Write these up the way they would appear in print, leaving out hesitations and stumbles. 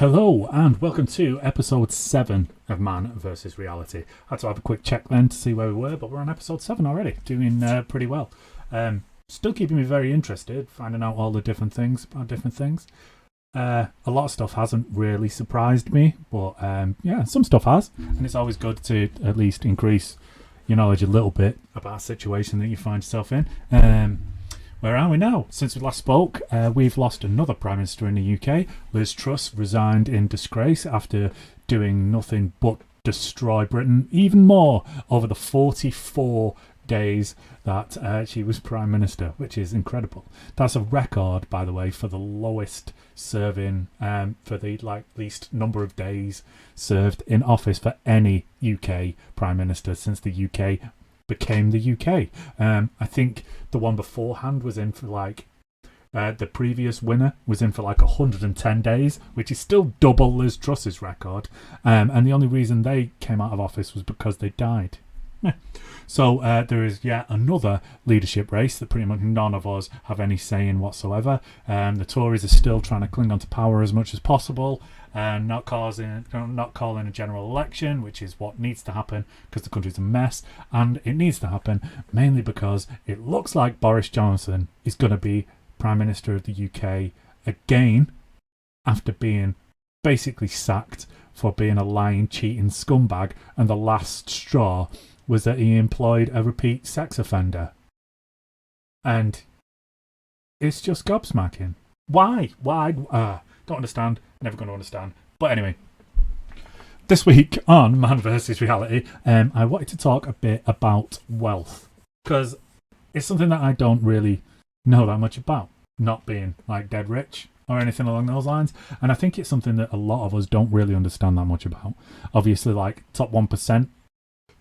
Hello and welcome to episode 7 of Man vs. Reality. I had to have a quick check then to see where we were, but we're on episode 7 already, doing pretty well. Still keeping me very interested, finding out all the different things about different things. A lot of stuff hasn't really surprised me, but yeah, some stuff has, and it's always good to at least increase your knowledge a little bit about a situation that you find yourself in. Where are we now? Since we last spoke, we've lost another Prime Minister in the UK. Liz Truss resigned in disgrace after doing nothing but destroy Britain even more over the 44 days that she was Prime Minister, which is incredible. That's a record, by the way, for the lowest serving, for the least number of days served in office for any UK Prime Minister since the UK became the UK. I think the one beforehand was in for the previous winner was in for 110 days, which is still double Liz Truss's record. And the only reason they came out of office was because they died. So there is yet another leadership race that pretty much none of us have any say in whatsoever. The Tories are still trying to cling on to power as much as possible and not calling a general election, which is what needs to happen because the country's a mess. And it needs to happen mainly because it looks like Boris Johnson is going to be Prime Minister of the UK again after being basically sacked for being a lying, cheating scumbag, and the last straw was that he employed a repeat sex offender. And it's just gobsmacking. Why? Don't understand. Never going to understand. But anyway, this week on Man vs. Reality, I wanted to talk a bit about wealth. Because it's something that I don't really know that much about. Not being dead rich or anything along those lines. And I think it's something that a lot of us don't really understand that much about. Obviously, top 1%,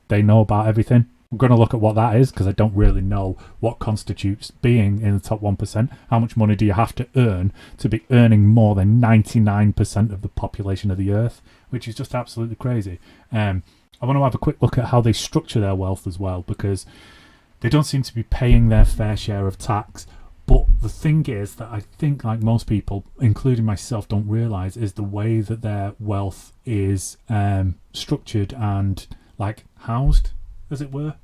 they know about everything. I'm going to look at what that is because I don't really know what constitutes being in the top 1%. How much money do you have to earn to be earning more than 99% of the population of the earth, which is just absolutely crazy. I want to have a quick look at how they structure their wealth as well, because they don't seem to be paying their fair share of tax. But the thing is that I think, most people, including myself, don't realise is the way that their wealth is structured and housed, as it were.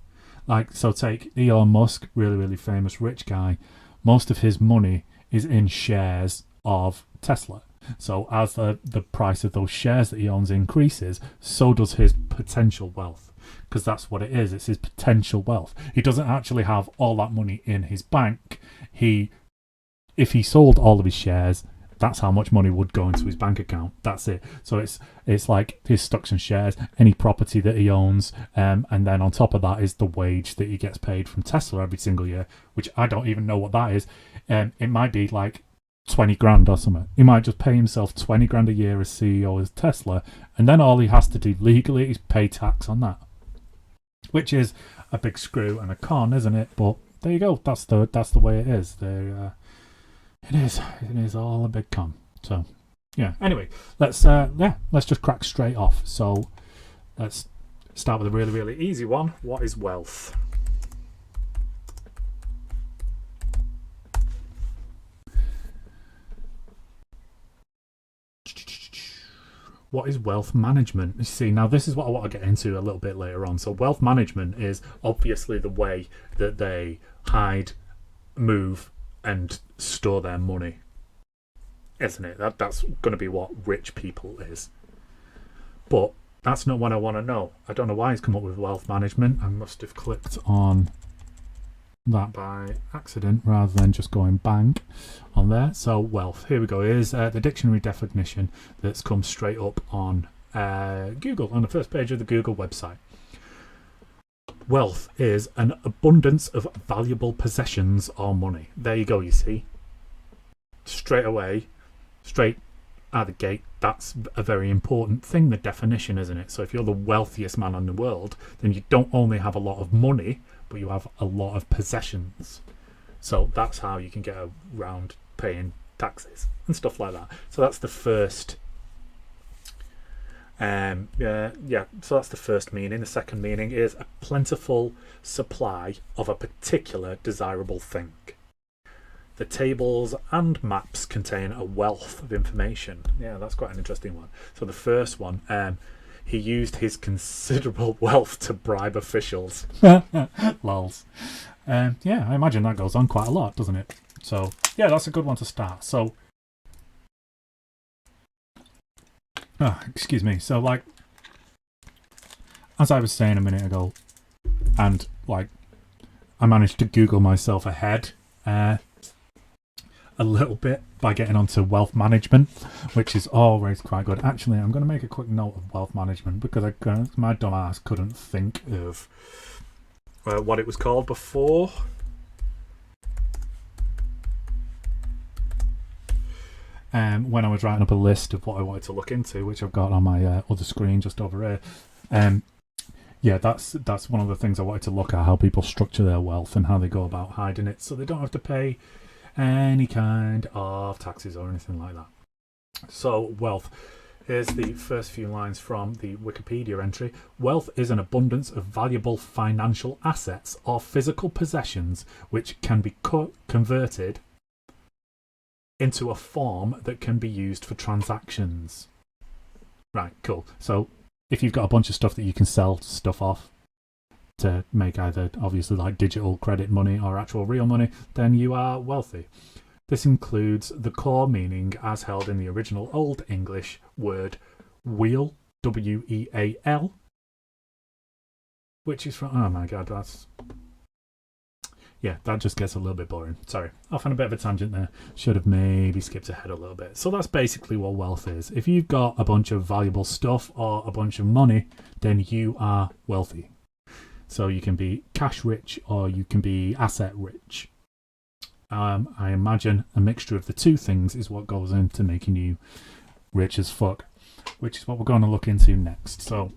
So take Elon Musk, really, really famous rich guy. Most of his money is in shares of Tesla. So as the price of those shares that he owns increases, so does his potential wealth. Because that's what it is. It's his potential wealth. He doesn't actually have all that money in his bank. If he sold all of his shares, that's how much money would go into his bank account. That's it. So it's like his stocks and shares, any property that he owns, and then on top of that is the wage that he gets paid from Tesla every single year, which I don't even know what that is. It might be 20 grand or something. He might just pay himself 20 grand a year as CEO of Tesla, and then all he has to do legally is pay tax on that, which is a big screw and a con, isn't it? But there you go. That's the way it is. It is all a big con. So yeah. Anyway, let's just crack straight off. So let's start with a really, really easy one. What is wealth? What is wealth management? You see, now this is what I want to get into a little bit later on. So wealth management is obviously the way that they hide, move, and store their money, isn't it? That's going to be what rich people is. But that's not what I want to know. I don't know why he's come up with wealth management. I must have clicked on that by accident rather than just going bang on there. So wealth, here we go. Here's the dictionary definition that's come straight up on Google, on the first page of the Google website. Wealth is an abundance of valuable possessions or money. There you go, you see. Straight away, straight out the gate, that's a very important thing, the definition, isn't it? So if you're the wealthiest man in the world, then you don't only have a lot of money, but you have a lot of possessions. So that's how you can get around paying taxes and stuff like that. So that's the first so that's the first meaning. The second meaning is a plentiful supply of a particular desirable thing. The tables and maps contain a wealth of information. Yeah, that's quite an interesting one. So the first one, he used his considerable wealth to bribe officials. Lols. Yeah, I imagine that goes on quite a lot, doesn't it? So, yeah, that's a good one to start. So, excuse me. So, like, as I was saying a minute ago, and, like, I managed to Google myself ahead a little bit by getting onto wealth management, which is always quite good. Actually, I'm going to make a quick note of wealth management because my dumb ass couldn't think of what it was called before. When I was writing up a list of what I wanted to look into, which I've got on my other screen just over here. Yeah, that's one of the things I wanted to look at, how people structure their wealth and how they go about hiding it so they don't have to pay any kind of taxes or anything like that. So, wealth. Here's the first few lines from the Wikipedia entry. Wealth is an abundance of valuable financial assets or physical possessions which can be converted into a form that can be used for transactions. Right, cool. So if you've got a bunch of stuff that you can sell stuff off to make either obviously like digital credit money or actual real money, then you are wealthy. This includes the core meaning as held in the original Old English word wheel, W-E-A-L, which is from, oh my god, that just gets a little bit boring. Sorry, off on a bit of a tangent there. Should have maybe skipped ahead a little bit. So that's basically what wealth is. If you've got a bunch of valuable stuff or a bunch of money, then you are wealthy. So you can be cash rich or you can be asset rich. I imagine a mixture of the two things is what goes into making you rich as fuck, which is what we're going to look into next. So,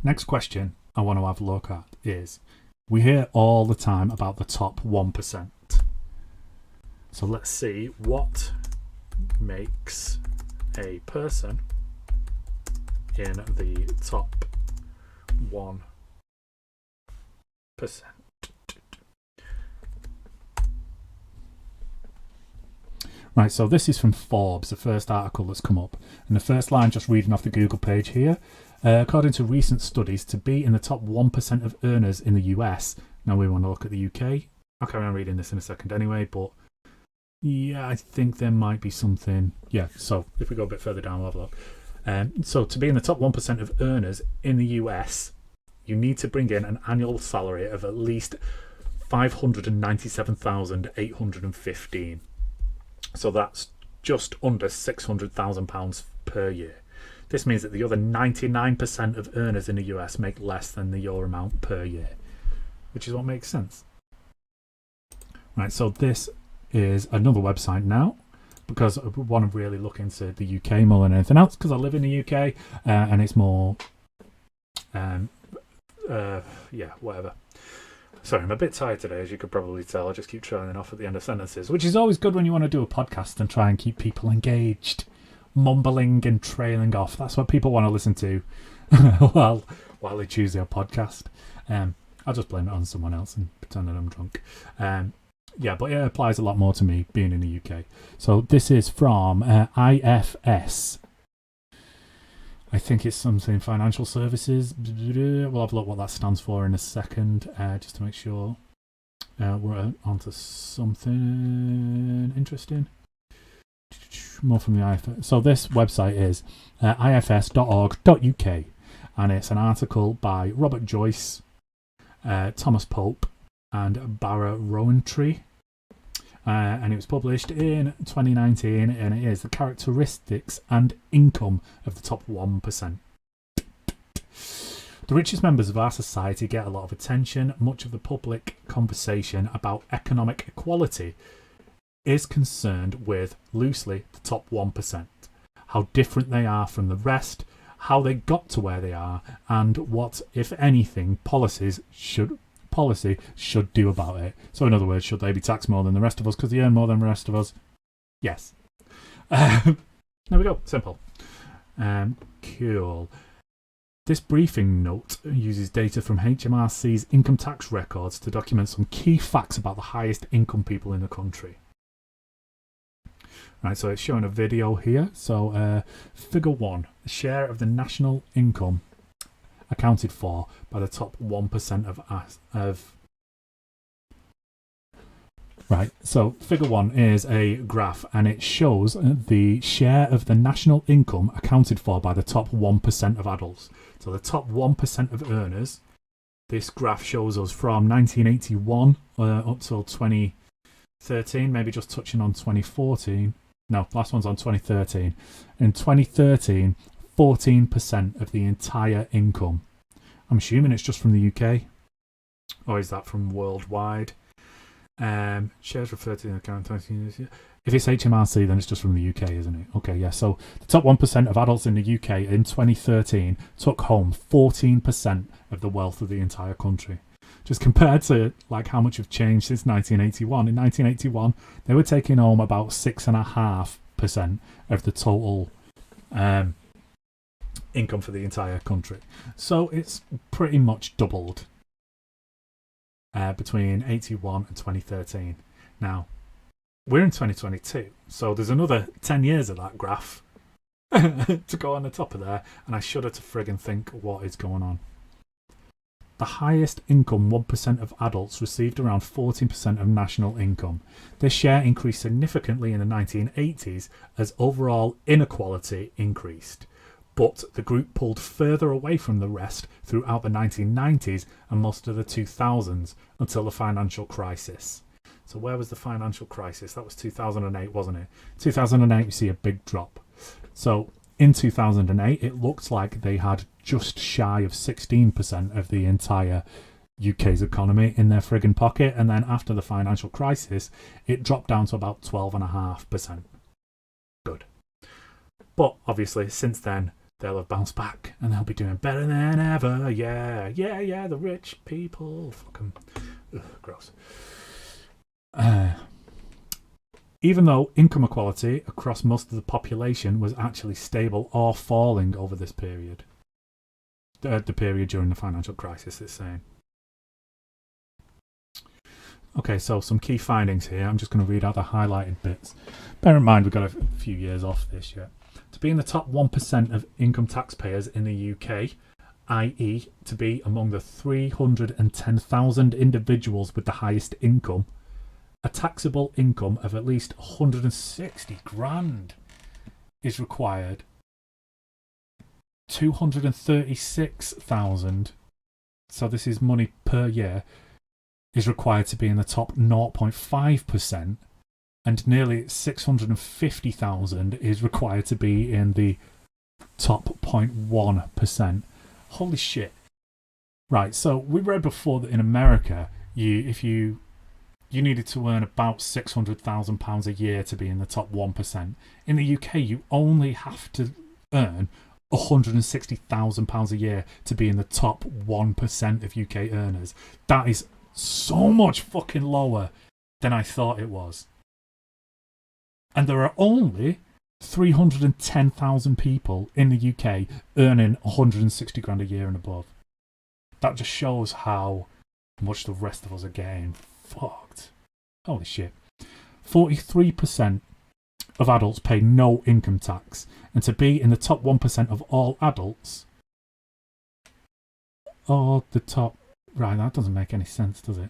next question I want to have a look at is, we hear all the time about the top 1%. So let's see what makes a person in the top 1%. Right, so this is from Forbes, the first article that's come up. And the first line, just reading off the Google page here. According to recent studies, to be in the top 1% of earners in the US, now we want to look at the UK. I'll carry on reading this in a second anyway, but yeah, I think there might be something. Yeah, so if we go a bit further down, we'll have a look. So to be in the top 1% of earners in the US, you need to bring in an annual salary of at least $597,815. So that's just under £600,000 per year. This means that the other 99% of earners in the US make less than your amount per year, which is what makes sense. Right, so this is another website now, because I want to really look into the UK more than anything else, because I live in the UK, and it's more, whatever. Sorry, I'm a bit tired today, as you could probably tell. I just keep trailing off at the end of sentences, which is always good when you want to do a podcast and try and keep people engaged. Mumbling and trailing off. That's what people want to listen to while they choose their podcast. I'll just blame it on someone else and pretend that I'm drunk. But it applies a lot more to me being in the UK. So this is from IFS. I think it's something financial services. We'll have a look what that stands for in a second, just to make sure we're onto something interesting. More from the IFS. So this website is ifs.org.uk, and it's an article by Robert Joyce, Thomas Pope, and Barra Rowantree. And it was published in 2019, and it is the characteristics and income of the top 1%. The richest members of our society get a lot of attention. Much of the public conversation about economic equality is concerned with, loosely, the top 1%. How different they are from the rest, how they got to where they are, and what, if anything, policy should do about it. So in other words, should they be taxed more than the rest of us because they earn more than the rest of us? Yes. There we go. Simple. Cool. This briefing note uses data from HMRC's income tax records to document some key facts about the highest income people in the country. Right, so it's showing a video here. So figure 1, share of the national income accounted for by the top 1% of Right, so figure 1 is a graph and it shows the share of the national income accounted for by the top 1% of adults. So the top 1% of earners, this graph shows us from 1981 up till 2013, maybe just touching on 2014. No, last one's on 2013. In 2013, 14% of the entire income. I'm assuming it's just from the UK. Or is that from worldwide? Shares referred to in the current. If it's HMRC, then it's just from the UK, isn't it? Okay, yeah. So the top 1% of adults in the UK in 2013 took home 14% of the wealth of the entire country. Just compared to like how much have changed since 1981. In 1981, they were taking home about 6.5% of the total income for the entire country. So it's pretty much doubled between 81 and 2013. Now, we're in 2022, so there's another 10 years of that graph to go on the top of there, and I shudder to friggin' think what is going on. The highest income 1% of adults received around 14% of national income. This share increased significantly in the 1980s as overall inequality increased. But the group pulled further away from the rest throughout the 1990s and most of the 2000s until the financial crisis. So where was the financial crisis? That was 2008, wasn't it? 2008, you see a big drop. So in 2008, it looked like they had just shy of 16% of the entire UK's economy in their friggin' pocket. And then after the financial crisis, it dropped down to about 12.5%. Good. But obviously, since then, they'll have bounced back and they'll be doing better than ever. Yeah, the rich people. Fuck 'em. Ugh, gross. Even though income equality across most of the population was actually stable or falling over this period. The period during the financial crisis, it's saying. Okay, so some key findings here. I'm just going to read out the highlighted bits. Bear in mind, we've got a few years off this yet. To be in the top 1% of income taxpayers in the UK, i.e. to be among the 310,000 individuals with the highest income, a taxable income of at least 160 grand is required. 236,000, so this is money per year, is required to be in the top 0.5%. And nearly 650,000 is required to be in the top 0.1%. Holy shit. Right, so we read before that in America, if you needed to earn about £600,000 a year to be in the top 1%. In the UK, you only have to earn £160,000 a year to be in the top 1% of UK earners. That is so much fucking lower than I thought it was. And there are only 310,000 people in the UK earning 160 grand a year and above. That just shows how much the rest of us are getting fucked. Holy shit. 43% of adults pay no income tax. And to be in the top 1% of all adults, or the top... Right, that doesn't make any sense, does it?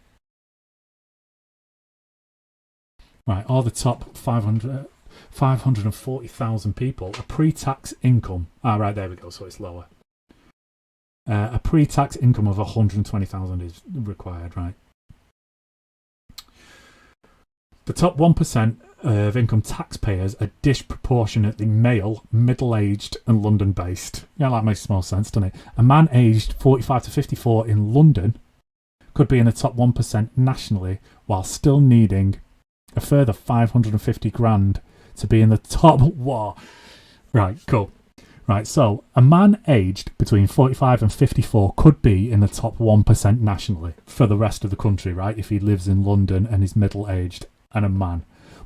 Right, all the top 540,000 people, a pre-tax income. Right, there we go, so it's lower. A pre-tax income of 120,000 is required, right? The top 1% of income taxpayers are disproportionately male, middle-aged and London-based. Yeah, that makes more sense, doesn't it? A man aged 45 to 54 in London could be in the top 1% nationally while still needing a further 550 grand to be in the top... Whoa. Right, cool. Right, so a man aged between 45 and 54 could be in the top 1% nationally for the rest of the country, right? If he lives in London and is middle-aged and a man.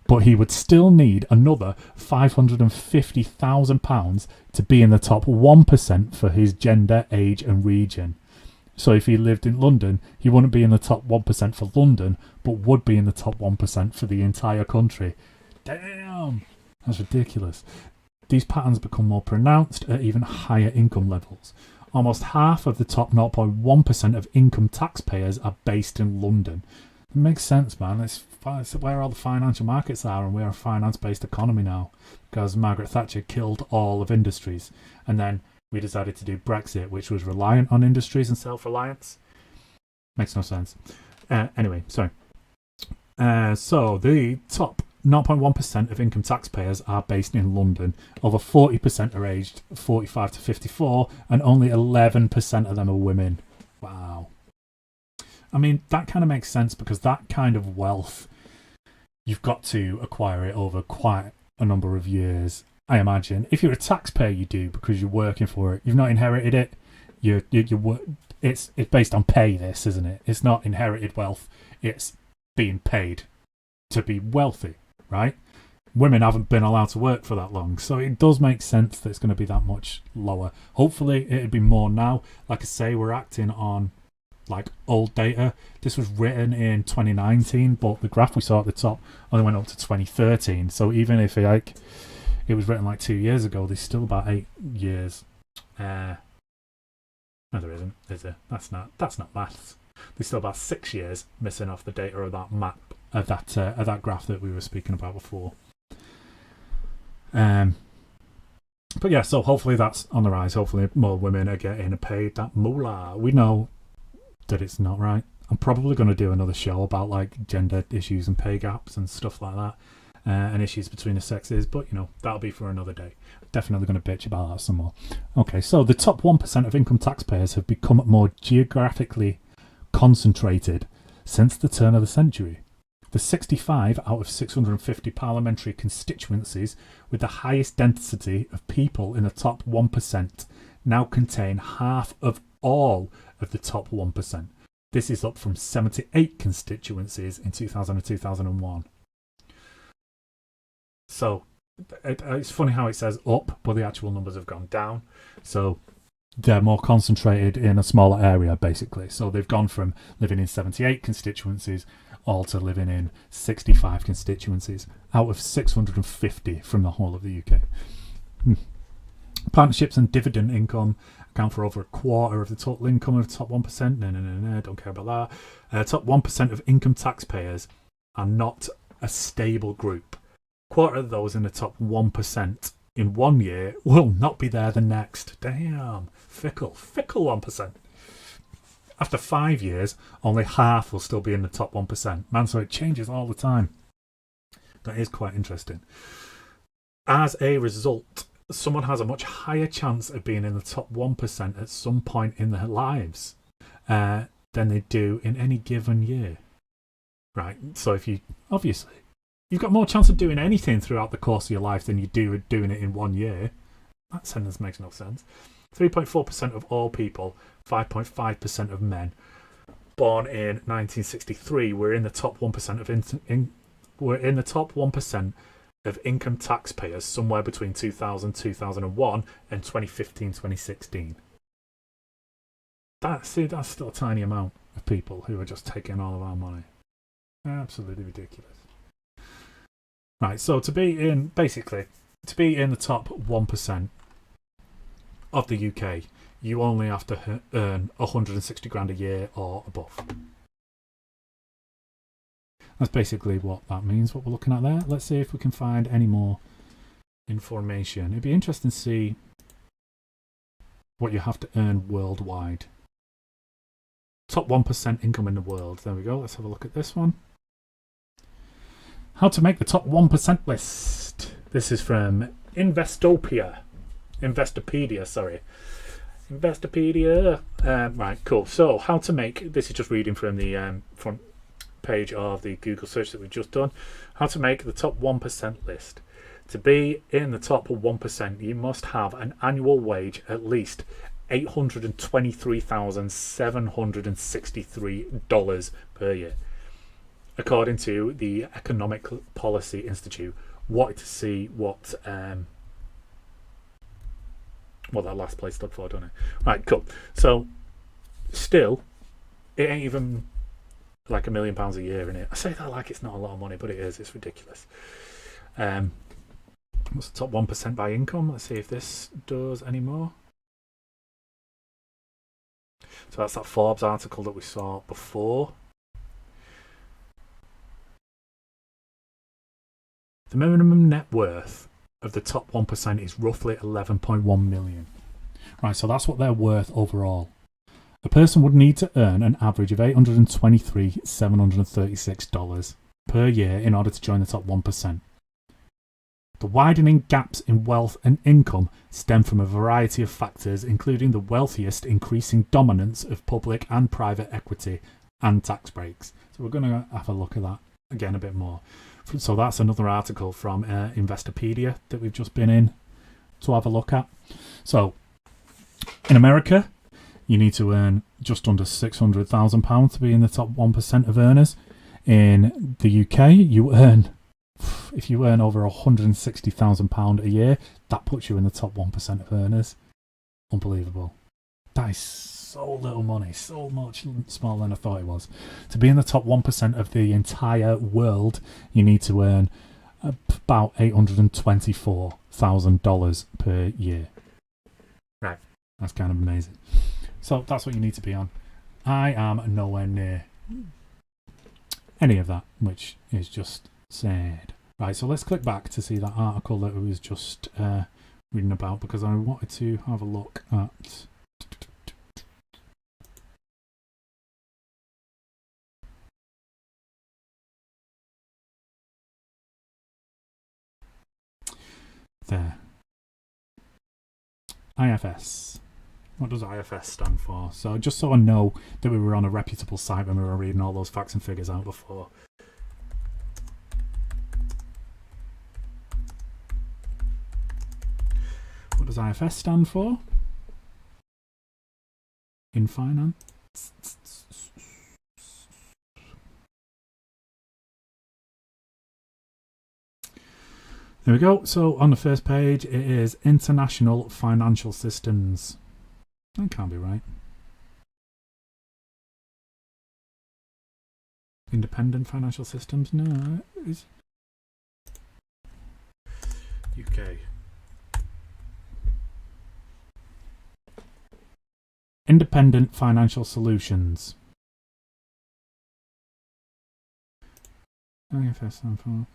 But he would still need another £550,000 to be in the top 1% for his gender, age and region. So if he lived in London, he wouldn't be in the top 1% for London, but would be in the top 1% for the entire country. Damn! That's ridiculous. These patterns become more pronounced at even higher income levels. Almost half of the top 0.1% of income taxpayers are based in London. It makes sense, man. It's where all the financial markets are, and we're a finance-based economy now because Margaret Thatcher killed all of industries. And then we decided to do Brexit, which was reliant on industries and self-reliance. Makes no sense. Anyway, sorry. So the top 0.1% of income taxpayers are based in London. Over 40% are aged 45 to 54, and only 11% of them are women. Wow. I mean, that kind of makes sense because that kind of wealth, you've got to acquire it over quite a number of years, I imagine. If you're a taxpayer, you do because you're working for it. You've not inherited it. It's based on pay, this, isn't it? It's not inherited wealth. It's being paid to be wealthy, right? Women haven't been allowed to work for that long, so it does make sense that it's going to be that much lower. Hopefully it'd be more now. Like I say, we're acting on like old data. This was written in 2019, but the graph we saw at the top only went up to 2013. So even if it was written like 2 years ago, there's still about 8 years. No, there isn't, is there? That's not maths. There's still about 6 years missing off the data of that map, of that graph that we were speaking about before. But yeah, so hopefully that's on the rise. Hopefully more women are getting paid that moolah. We know that it's not right. I'm probably going to do another show about like gender issues and pay gaps and stuff like that, and issues between the sexes, but you know, that'll be for another day. Definitely going to bitch about that some more. Okay, so the top 1% of income taxpayers have become more geographically concentrated since the turn of the century. The 65 out of 650 parliamentary constituencies with the highest density of people in the top 1% now contain half of all of the top 1%. This is up from 78 constituencies in 2000 and 2001. So it's funny how it says up, but the actual numbers have gone down. So they're more concentrated in a smaller area, basically. So they've gone from living in 78 constituencies all to living in 65 constituencies out of 650 from the whole of the UK. Partnerships and dividend income account for over a quarter of the total income of the top 1%. No, don't care about that. Top 1% of income taxpayers are not a stable group. Quarter of those in the top 1% in 1 year will not be there the next. Damn, fickle 1%. After 5 years, only half will still be in the top 1%. Man, so it changes all the time. That is quite interesting. As a result, someone has a much higher chance of being in the top 1% at some point in their lives than they do in any given year. Right? So if you've got more chance of doing anything throughout the course of your life than you do doing it in 1 year. That sentence makes no sense. 3.4% of all people, 5.5% of men born in 1963 were in the top 1% of income taxpayers somewhere between 2000, 2001 and 2015, 2016. That's still a tiny amount of people who are just taking all of our money. Absolutely ridiculous. Right, so to be in the top 1% of the UK, you only have to earn 160 grand a year or above. That's basically what that means, what we're looking at there. Let's see if we can find any more information. It'd be interesting to see what you have to earn worldwide. Top 1% income in the world. There we go. Let's have a look at this one. How to make the top 1% list. This is from Investopedia. Right, cool. So, how to make... This is just reading from the front page of the Google search that we've just done. How to make the top 1% list. To be in the top 1%, you must have an annual wage at least $823,763 per year. According to the Economic Policy Institute. Wanted to see what that last place stood for, don't I? Right, cool. So, still, it ain't even like £1 million a year in it. I say that like it's not a lot of money, but it is. It's ridiculous. What's the top 1% by income? Let's see if this does any more. So that's that Forbes article that we saw before. The minimum net worth of the top 1% is roughly 11.1 million. Right, so that's what they're worth overall. A person would need to earn an average of $823,736 per year in order to join the top 1%. The widening gaps in wealth and income stem from a variety of factors, including the wealthiest increasing dominance of public and private equity and tax breaks. So we're going to have a look at that again a bit more. So that's another article from Investopedia that we've just been in to have a look at. So in America, you need to earn just under £600,000 to be in the top 1% of earners. In the UK, if you earn over £160,000 a year, that puts you in the top 1% of earners. Unbelievable. That is so little money, so much smaller than I thought it was. To be in the top 1% of the entire world, you need to earn about $824,000 per year. Right. That's kind of amazing. So that's what you need to be on. I am nowhere near any of that, which is just sad. Right, so let's click back to see that article that we was just reading about, because I wanted to have a look at... There. IFS. What does IFS stand for? So just so I know that we were on a reputable site when we were reading all those facts and figures out before. What does IFS stand for? In finance? There we go. So on the first page, it is International Financial Systems. That can't be right. Independent Financial Systems? No, it is UK. Independent Financial Solutions. IFS stand for...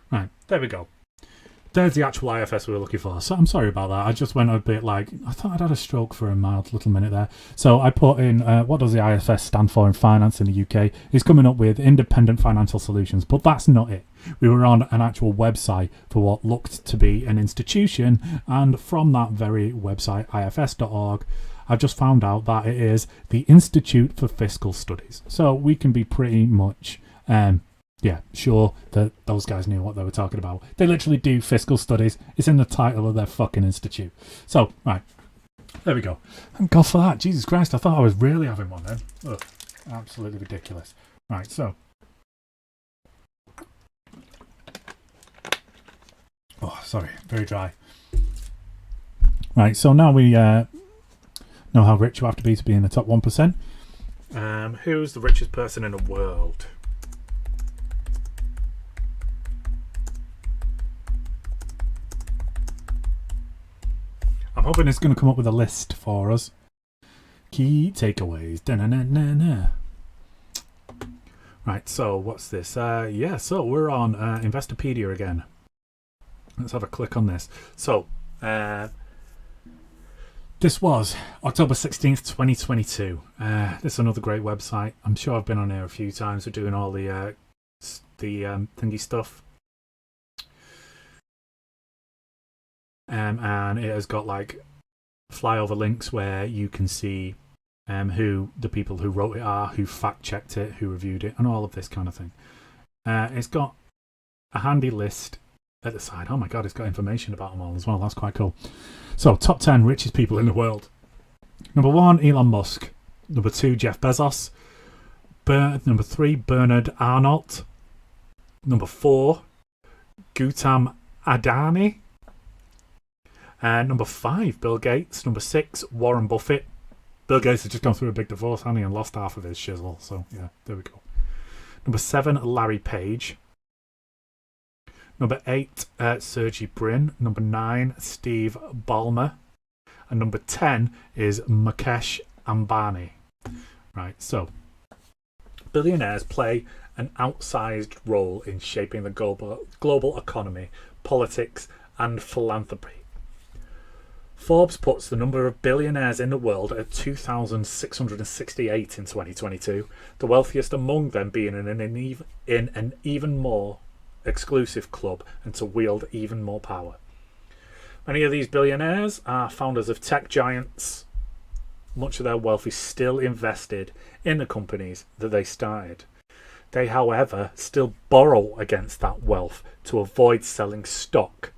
Right, there we go. There's the actual IFS we were looking for. So I'm sorry about that. I just went a bit like, I thought I'd had a stroke for a mild little minute there. So I put in, what does the IFS stand for in finance in the UK? It's coming up with Independent Financial Solutions, but that's not it. We were on an actual website for what looked to be an institution, and from that very website, ifs.org, I've just found out that it is the Institute for Fiscal Studies. So we can be pretty much... yeah, sure that those guys knew what they were talking about. They literally do fiscal studies. It's in the title of their fucking institute. So, right. There we go. Thank God for that. Jesus Christ, I thought I was really having one then. Ugh, absolutely ridiculous. Right, so. Oh, sorry. Very dry. Right, so now we know how rich you have to be in the top 1%. Who's the richest person in the world? I'm hoping it's going to come up with a list for us. Key takeaways. Da-na-na-na-na. Right, so what's this? Yeah, so we're on Investopedia again. Let's have a click on this. So, this was October 16th, 2022. This is another great website. I'm sure I've been on here a few times. We're doing all the thingy stuff. And it has got like flyover links where you can see who the people who wrote it are, who fact checked it, who reviewed it, and all of this kind of thing. It's got a handy list at the side. Oh my god, it's got information about them all as well. That's quite cool. So, top 10 richest people in the world. Number 1, Elon Musk. Number 2, Jeff Bezos. Number 3, Bernard Arnault. Number 4, Gautam Adani. Number 5, Bill Gates. Number 6, Warren Buffett. Bill Gates has just gone through a big divorce, hasn't he, and lost half of his shizzle. So, yeah, there we go. Number 7, Larry Page. Number 8, Sergey Brin. Number 9, Steve Ballmer. And number 10 is Mukesh Ambani. Right, so billionaires play an outsized role in shaping the global economy, politics, and philanthropy. Forbes puts the number of billionaires in the world at 2,668 in 2022, the wealthiest among them being in an even more exclusive club and to wield even more power. Many of these billionaires are founders of tech giants. Much of their wealth is still invested in the companies that they started. They, however, still borrow against that wealth to avoid selling stock,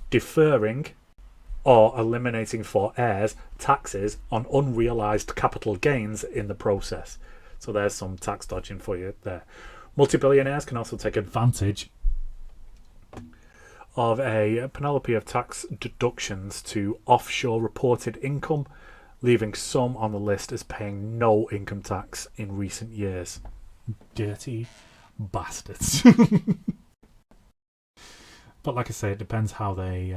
deferring or eliminating for heirs taxes on unrealised capital gains in the process. So there's some tax dodging for you there. Multi-billionaires can also take advantage of a panoply of tax deductions to offshore reported income, leaving some on the list as paying no income tax in recent years. Dirty bastards. But like I say, it depends how they...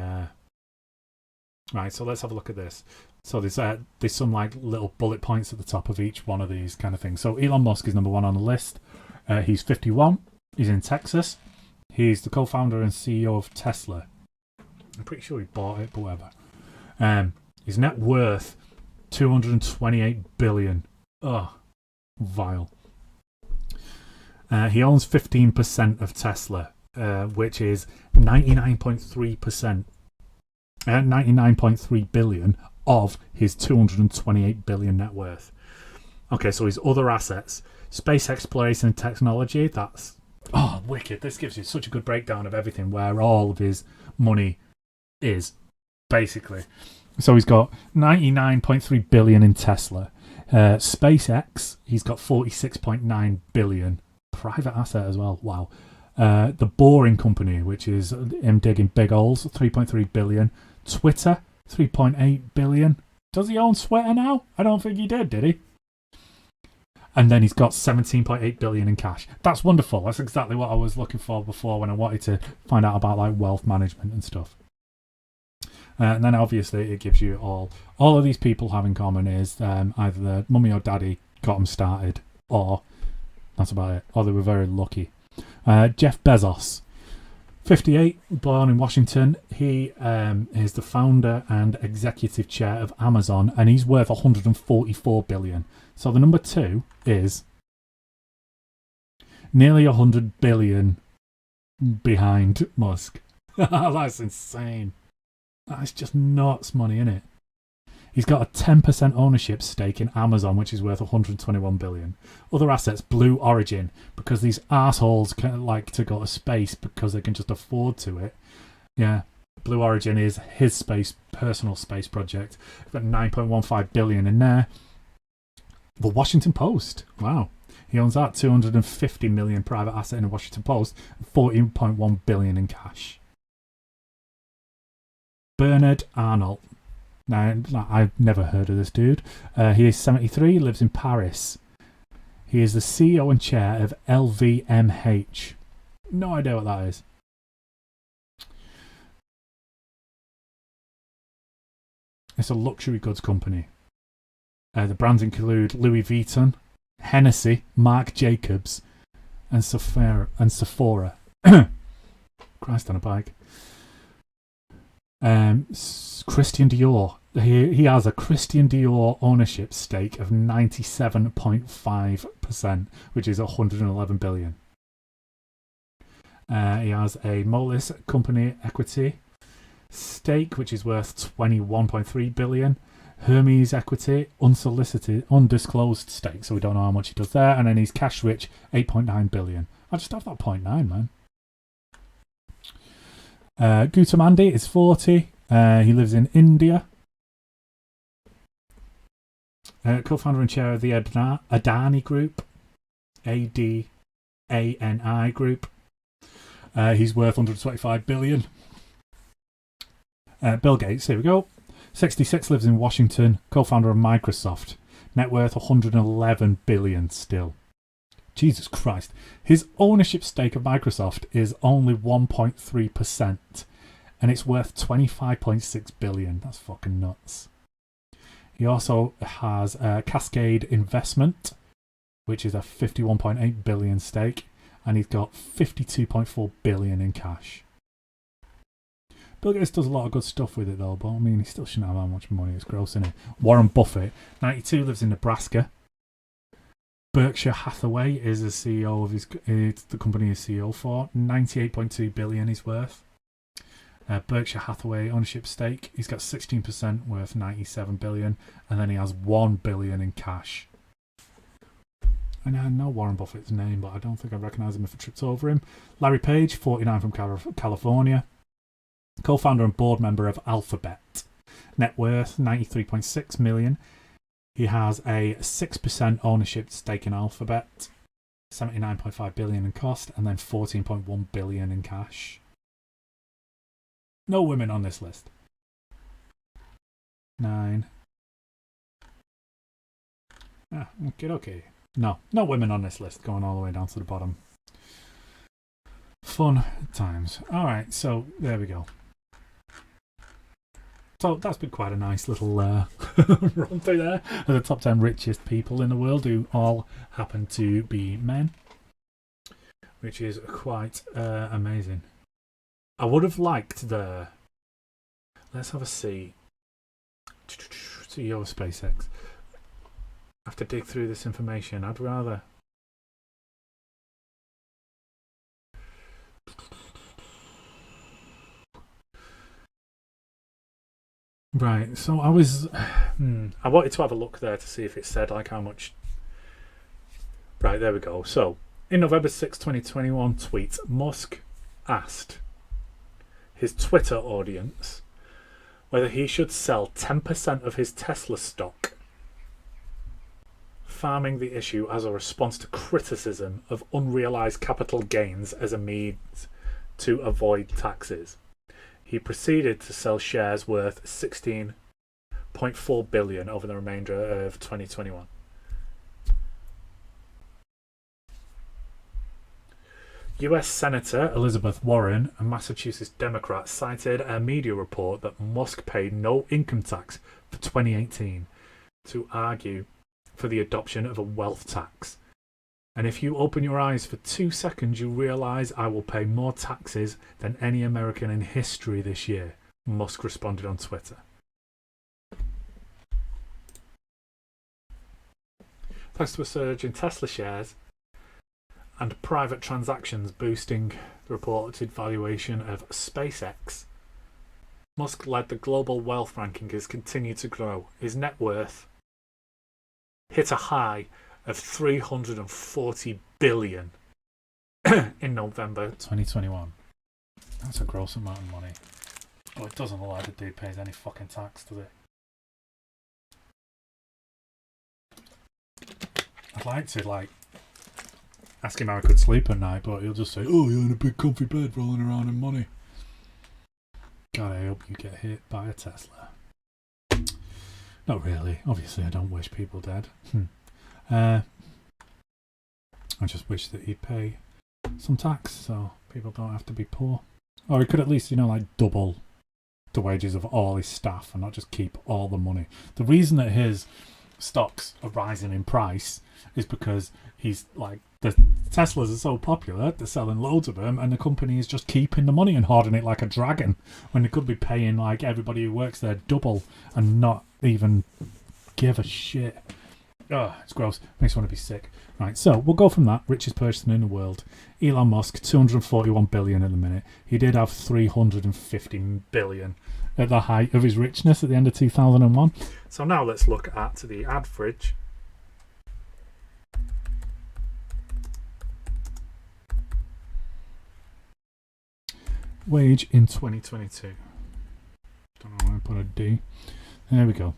Right, so let's have a look at this. So there's some like little bullet points at the top of each one of these kind of things. So Elon Musk is number 1 on the list. He's 51. He's in Texas. He's the co-founder and CEO of Tesla. I'm pretty sure he bought it, but whatever. His net worth, $228 billion. Ugh, vile. He owns 15% of Tesla, which is 99.3%. 99.3 billion of his 228 billion net worth. Okay, so his other assets: space exploration and technology. That's wicked. This gives you such a good breakdown of everything, where all of his money is, basically. So he's got 99.3 billion in Tesla. SpaceX, he's got 46.9 billion. Private asset as well. Wow. The Boring Company, which is him digging big holes, 3.3 billion. Twitter, 3.8 billion. Does he own Twitter now? I don't think he did he? And then he's got 17.8 billion in cash. That's wonderful. That's exactly what I was looking for before when I wanted to find out about like wealth management and stuff. And then obviously it gives you all of these people have in common is either their mummy or daddy got them started, or that's about it, or they were very lucky. Jeff Bezos, 58, born in Washington. He is the founder and executive chair of Amazon, and he's worth 144 billion. So the number 2 is nearly 100 billion behind Musk. That's insane. That's just nuts money, isn't it? He's got a 10% ownership stake in Amazon, which is worth 121 billion. Other assets: Blue Origin, because these assholes can like to go to space because they can just afford to it. Yeah, Blue Origin is his personal space project. Got 9.15 billion in there. The Washington Post. Wow. He owns that, 250 million private asset in the Washington Post, 14.1 billion in cash. Bernard Arnault. Now, I've never heard of this dude. He is 73, lives in Paris. He is the CEO and chair of LVMH. No idea what that is. It's a luxury goods company. The brands include Louis Vuitton, Hennessy, Marc Jacobs, and Sephora. Christ on a bike. Christian Dior. He has a Christian Dior ownership stake of 97.5%, which is 111 billion. He has a Moelis company equity stake, which is worth 21.3 billion. Hermes equity, unsolicited, undisclosed stake, so we don't know how much he does there. And then he's cash rich, 8.9 billion. I just have that 0.9, man. Gautamandi is 40. He lives in India. Co-founder and chair of the Adani Group. ADANI Group. He's worth 125 billion. Bill Gates, here we go. 66, lives in Washington, co-founder of Microsoft. Net worth 111 billion still. Jesus Christ. His ownership stake of Microsoft is only 1.3%, and it's worth 25.6 billion. That's fucking nuts. He also has Cascade Investment, which is a 51.8 billion stake, and he's got 52.4 billion in cash. Bill Gates does a lot of good stuff with it though, but I mean, he still shouldn't have that much money. It's gross, isn't it? Warren Buffett, 92, lives in Nebraska. Berkshire Hathaway is the CEO of the company he's CEO for. 98.2 billion he's worth. Berkshire Hathaway ownership stake, he's got 16%, worth 97 billion, and then he has 1 billion in cash. And I know Warren Buffett's name, but I don't think I recognise him if I tripped over him. Larry Page, 49, from California. Co-founder and board member of Alphabet. Net worth 93.6 million. He has a 6% ownership stake in Alphabet, 79.5 billion in cost, and then 14.1 billion in cash. No women on this list. 9. Okay. No women on this list, going all the way down to the bottom. Fun times. Alright, so there we go. So that's been quite a nice little run through there of the top 10 richest people in the world, who all happen to be men, which is quite amazing. I would have liked the... Let's have a see. CEO of SpaceX. I have to dig through this information. I'd rather... Right, so I was... I wanted to have a look there to see if it said like how much... Right, there we go. So, in November 6, 2021 tweet, Musk asked his Twitter audience whether he should sell 10% of his Tesla stock, farming the issue as a response to criticism of unrealized capital gains as a means to avoid taxes. He proceeded to sell shares worth 16.4 billion over the remainder of 2021. US Senator Elizabeth Warren, a Massachusetts Democrat, cited a media report that Musk paid no income tax for 2018 to argue for the adoption of a wealth tax. And if you open your eyes for 2 seconds, you realise I will pay more taxes than any American in history this year, Musk responded on Twitter. Thanks to a surge in Tesla shares and private transactions boosting the reported valuation of SpaceX, Musk led the global wealth ranking has continued to grow. His net worth hit a high of 340 billion in November 2021. That's a gross amount of money. But it doesn't look like the dude pays any fucking tax, does it? I'd like to ask him how I could sleep at night, but he'll just say, "Oh, you're in a big comfy bed rolling around in money." God, I hope you get hit by a Tesla. Not really. Obviously, I don't wish people dead. I just wish that he'd pay some tax so people don't have to be poor. Or he could at least, double the wages of all his staff and not just keep all the money. The reason that his stocks are rising in price is because he's the Teslas are so popular, they're selling loads of them, and the company is just keeping the money and hoarding it like a dragon when they could be paying everybody who works there double and not even give a shit. Oh, it's gross. Makes me want to be sick. Right, so we'll go from that. Richest person in the world. Elon Musk, 241 billion at the minute. He did have 350 billion at the height of his richness at the end of 2001. So now let's look at the average wage in 2022. Don't know why I put a D. There we go.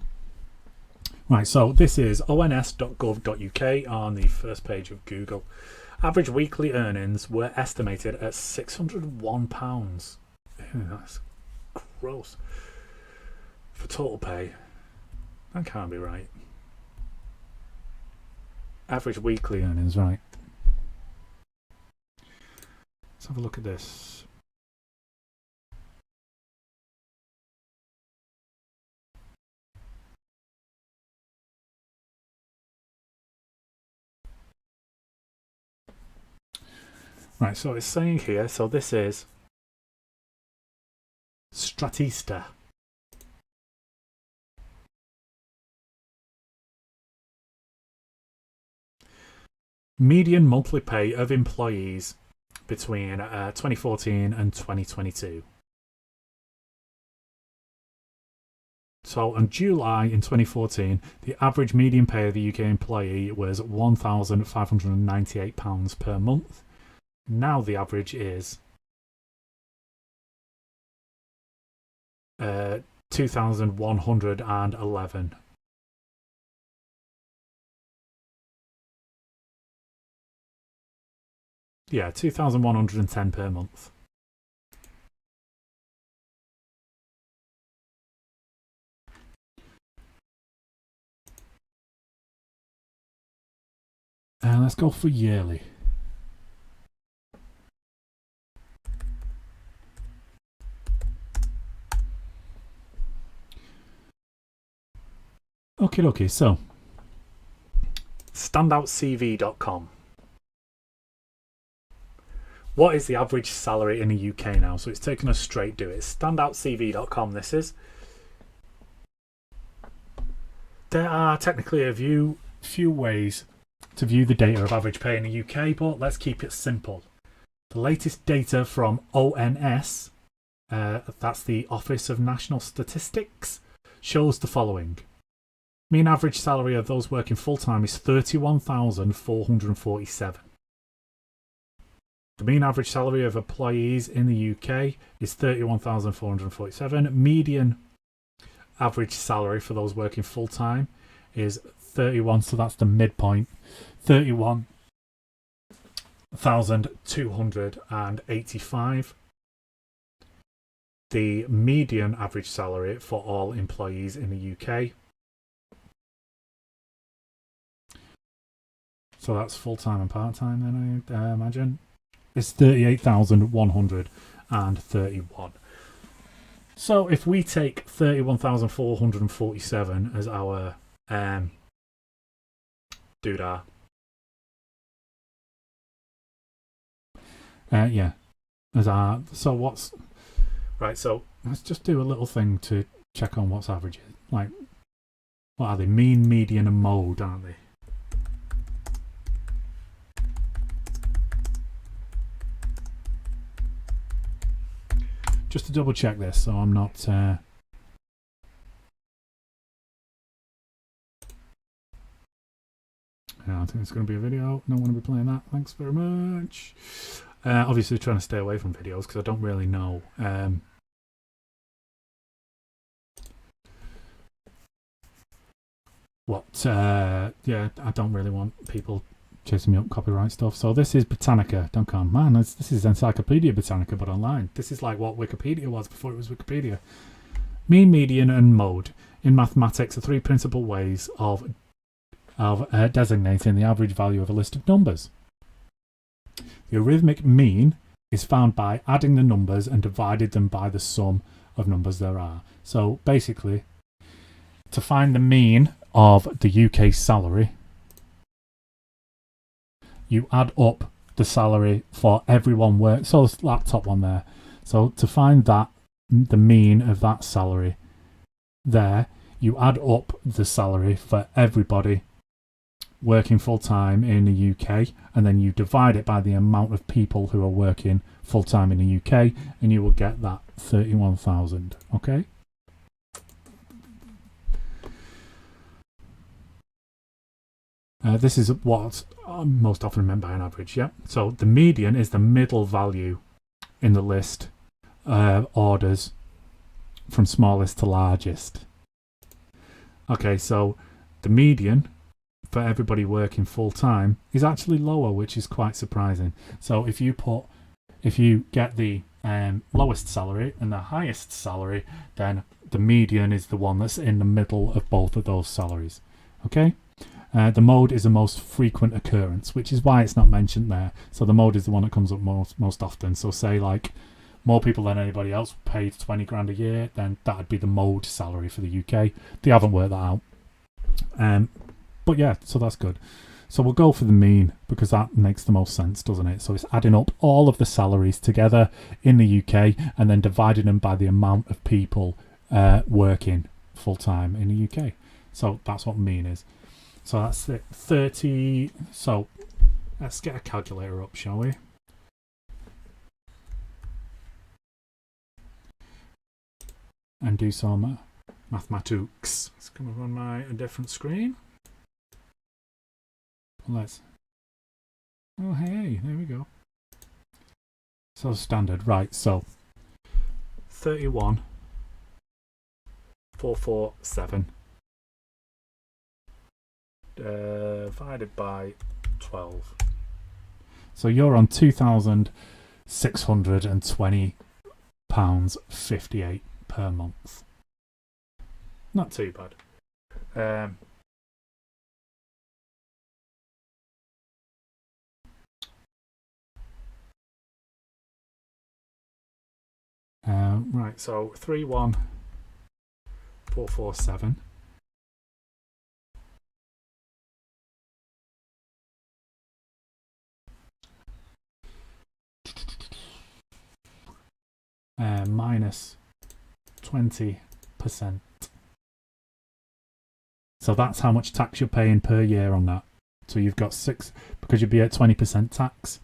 Right, so this is ons.gov.uk on the first page of Google. Average weekly earnings were estimated at £601. Ew, that's gross. for total pay. That can't be right. Average weekly earnings, right. Let's have a look at this. Right, so it's saying here, so this is Statista. Median monthly pay of employees between 2014 and 2022. So in July in 2014, the average median pay of the UK employee was £1,598 per month. Now the average is 2,111. Yeah, 2,110 per month. And let's go for yearly. Okay, so standoutcv.com. What is the average salary in the UK now? So it's taken us straight to it. Standoutcv.com, this is. There are technically a few ways to view the data of average pay in the UK, but let's keep it simple. The latest data from ONS, that's the Office of National Statistics, shows the following. Mean average salary of those working full-time is £31,447. The mean average salary of employees in the UK is £31,447. Median average salary for those working full-time is 31, so that's the midpoint, 31,285. The median average salary for all employees in the UK, so that's full-time and part-time then, I imagine, is 38,131. So if we take 31,447 as our doodah, yeah, as our, so what's right? So let's just do a little thing to check on what's average. Like, what are they? Mean, median, and mode, aren't they? Just to double check this, so I'm not. I think it's going to be a video. Don't want to be playing that. Thanks very much. Obviously, trying to stay away from videos because I don't really know. Yeah, I don't really want people chasing me up copyright stuff. So this is Britannica.com. Man, this is Encyclopedia Britannica, but online. This is like what Wikipedia was before it was Wikipedia. Mean, median, and mode. In mathematics are three principal ways of designating the average value of a list of numbers. The arithmetic mean is found by adding the numbers and dividing them by the sum of numbers there are. So basically, to find the mean of the UK salary, you add up the salary for everyone work. So it's that top one there. So to find that, the mean of that salary there, you add up the salary for everybody working full-time in the UK, and then you divide it by the amount of people who are working full-time in the UK, and you will get that 31,000. Okay? This is what I most often meant by an average, yeah? So the median is the middle value in the list orders from smallest to largest. Okay, so the median for everybody working full-time is actually lower, which is quite surprising. So if you get the lowest salary and the highest salary, then the median is the one that's in the middle of both of those salaries. Okay? The mode is the most frequent occurrence, which is why it's not mentioned there. So the mode is the one that comes up most often. So say like more people than anybody else paid 20 grand a year, then that'd be the mode salary for the UK. They haven't worked that out. But yeah, so that's good. So we'll go for the mean because that makes the most sense, doesn't it? So it's adding up all of the salaries together in the UK and then dividing them by the amount of people working full time in the UK. So that's what mean is. So that's it. 30. So let's get a calculator up, shall we? And do some mathematics. It's going to run a different screen. Let's. Oh, hey, there we go. So standard, right? So 31,447 divided by 12. So you're on £2,620.58 per month. Not too bad. Right, so 31,447 minus 20%. So that's how much tax you're paying per year on that. So you've got because you'd be at 20% tax.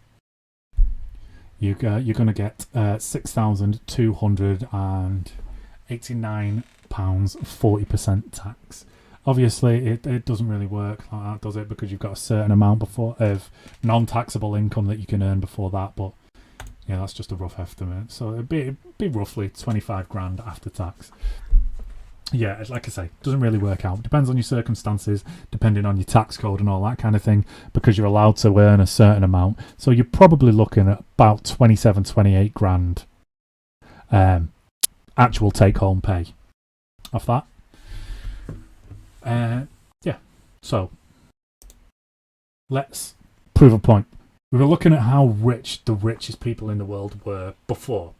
You're going to get £6,289 40% tax. Obviously, it doesn't really work like that, does it? Because you've got a certain amount of non-taxable income that you can earn before that. But yeah, that's just a rough estimate. So it'd be roughly 25 grand after tax. Yeah, like I say, doesn't really work out. Depends on your circumstances, depending on your tax code and all that kind of thing, because you're allowed to earn a certain amount. So you're probably looking at about 27, 28 grand actual take-home pay off that. Yeah, so let's prove a point. We were looking at how rich the richest people in the world were before,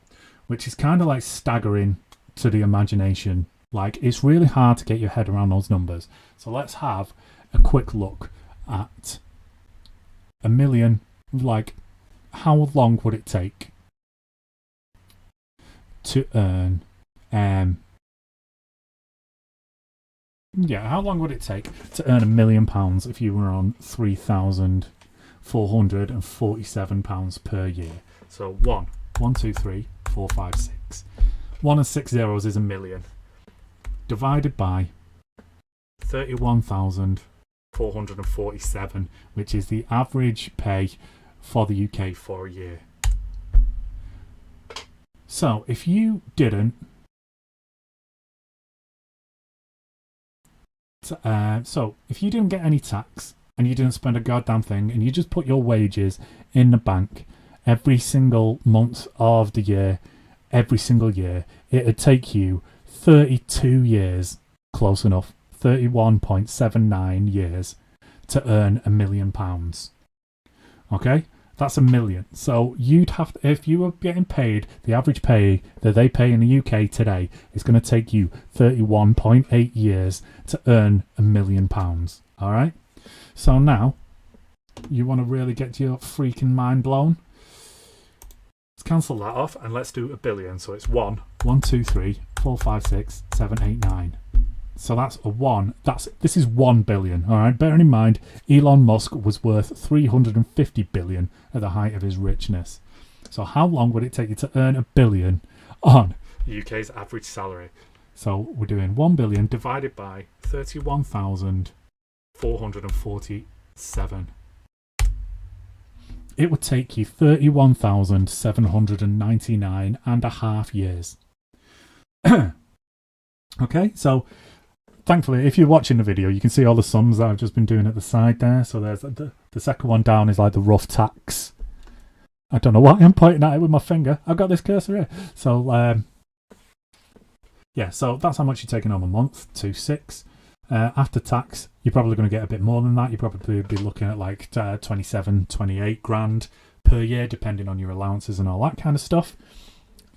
which is kind of like staggering to the imagination. Like, it's really hard to get your head around those numbers. So let's have a quick look at a million. Like, how long would it take to earn how long would it take to earn £1 million if you were on £3,447 per year? So 1, 2, 3, 4, 5, 6. 1 and 6 zeros is a million. Divided by 31,447, which is the average pay for the UK for a year. So if you didn't get any tax and you didn't spend a goddamn thing and you just put your wages in the bank every single month of the year, every single year, it'd take you 32 years, close enough, 31.79 years to earn £1 million. Okay, that's a million. So you'd have to, if you were getting paid the average pay that they pay in the UK today, it's going to take you 31.8 years to earn £1 million. All right. So now you want to really get your freaking mind blown. Let's cancel that off and let's do a billion. So it's 1, 2, 3, 4, 5, 6, 7, 8, 9. So that's a 1. This is 1 billion. All right. Bearing in mind, Elon Musk was worth 350 billion at the height of his richness. So how long would it take you to earn $1 billion on the UK's average salary? So we're doing 1 billion divided by 31,447. It would take you 31,799 and a half years. Okay, so thankfully, if you're watching the video, you can see all the sums that I've just been doing at the side there. So there's the second one down is like the rough tax. I don't know why I'm pointing at it with my finger. I've got this cursor here. So Yeah, so that's how much you're taking home a month, 2.6. After tax, you're probably going to get a bit more than that. You'll probably be looking at like 27, 28 grand per year, depending on your allowances and all that kind of stuff.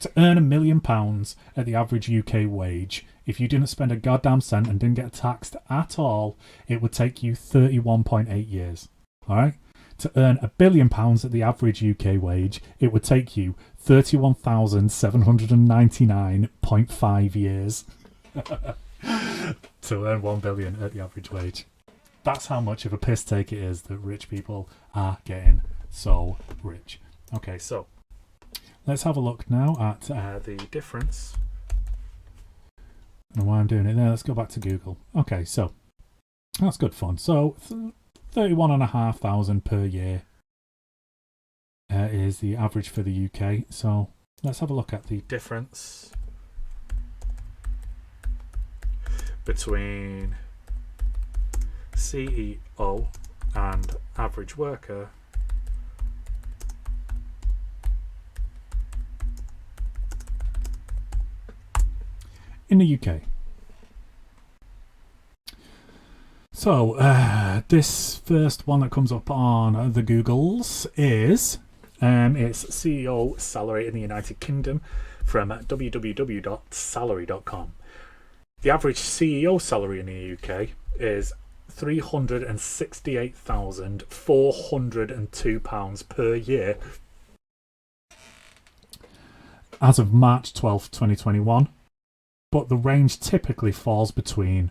To earn £1 million at the average UK wage, if you didn't spend a goddamn cent and didn't get taxed at all, it would take you 31.8 years. All right? To earn £1 billion at the average UK wage, it would take you 31,799.5 years to earn 1 billion at the average wage. That's how much of a piss take it is that rich people are getting so rich. Okay, so let's have a look now at the difference. I don't know why I'm doing it there. Let's go back to Google. Okay, so that's good fun. So 31,500 per year is the average for the UK. So let's have a look at the difference between CEO and average worker. In the UK. So this first one that comes up on the Googles is it's CEO salary in the United Kingdom from www.salary.com. The average CEO salary in the UK is £368,402 per year as of March 12th, 2021. But the range typically falls between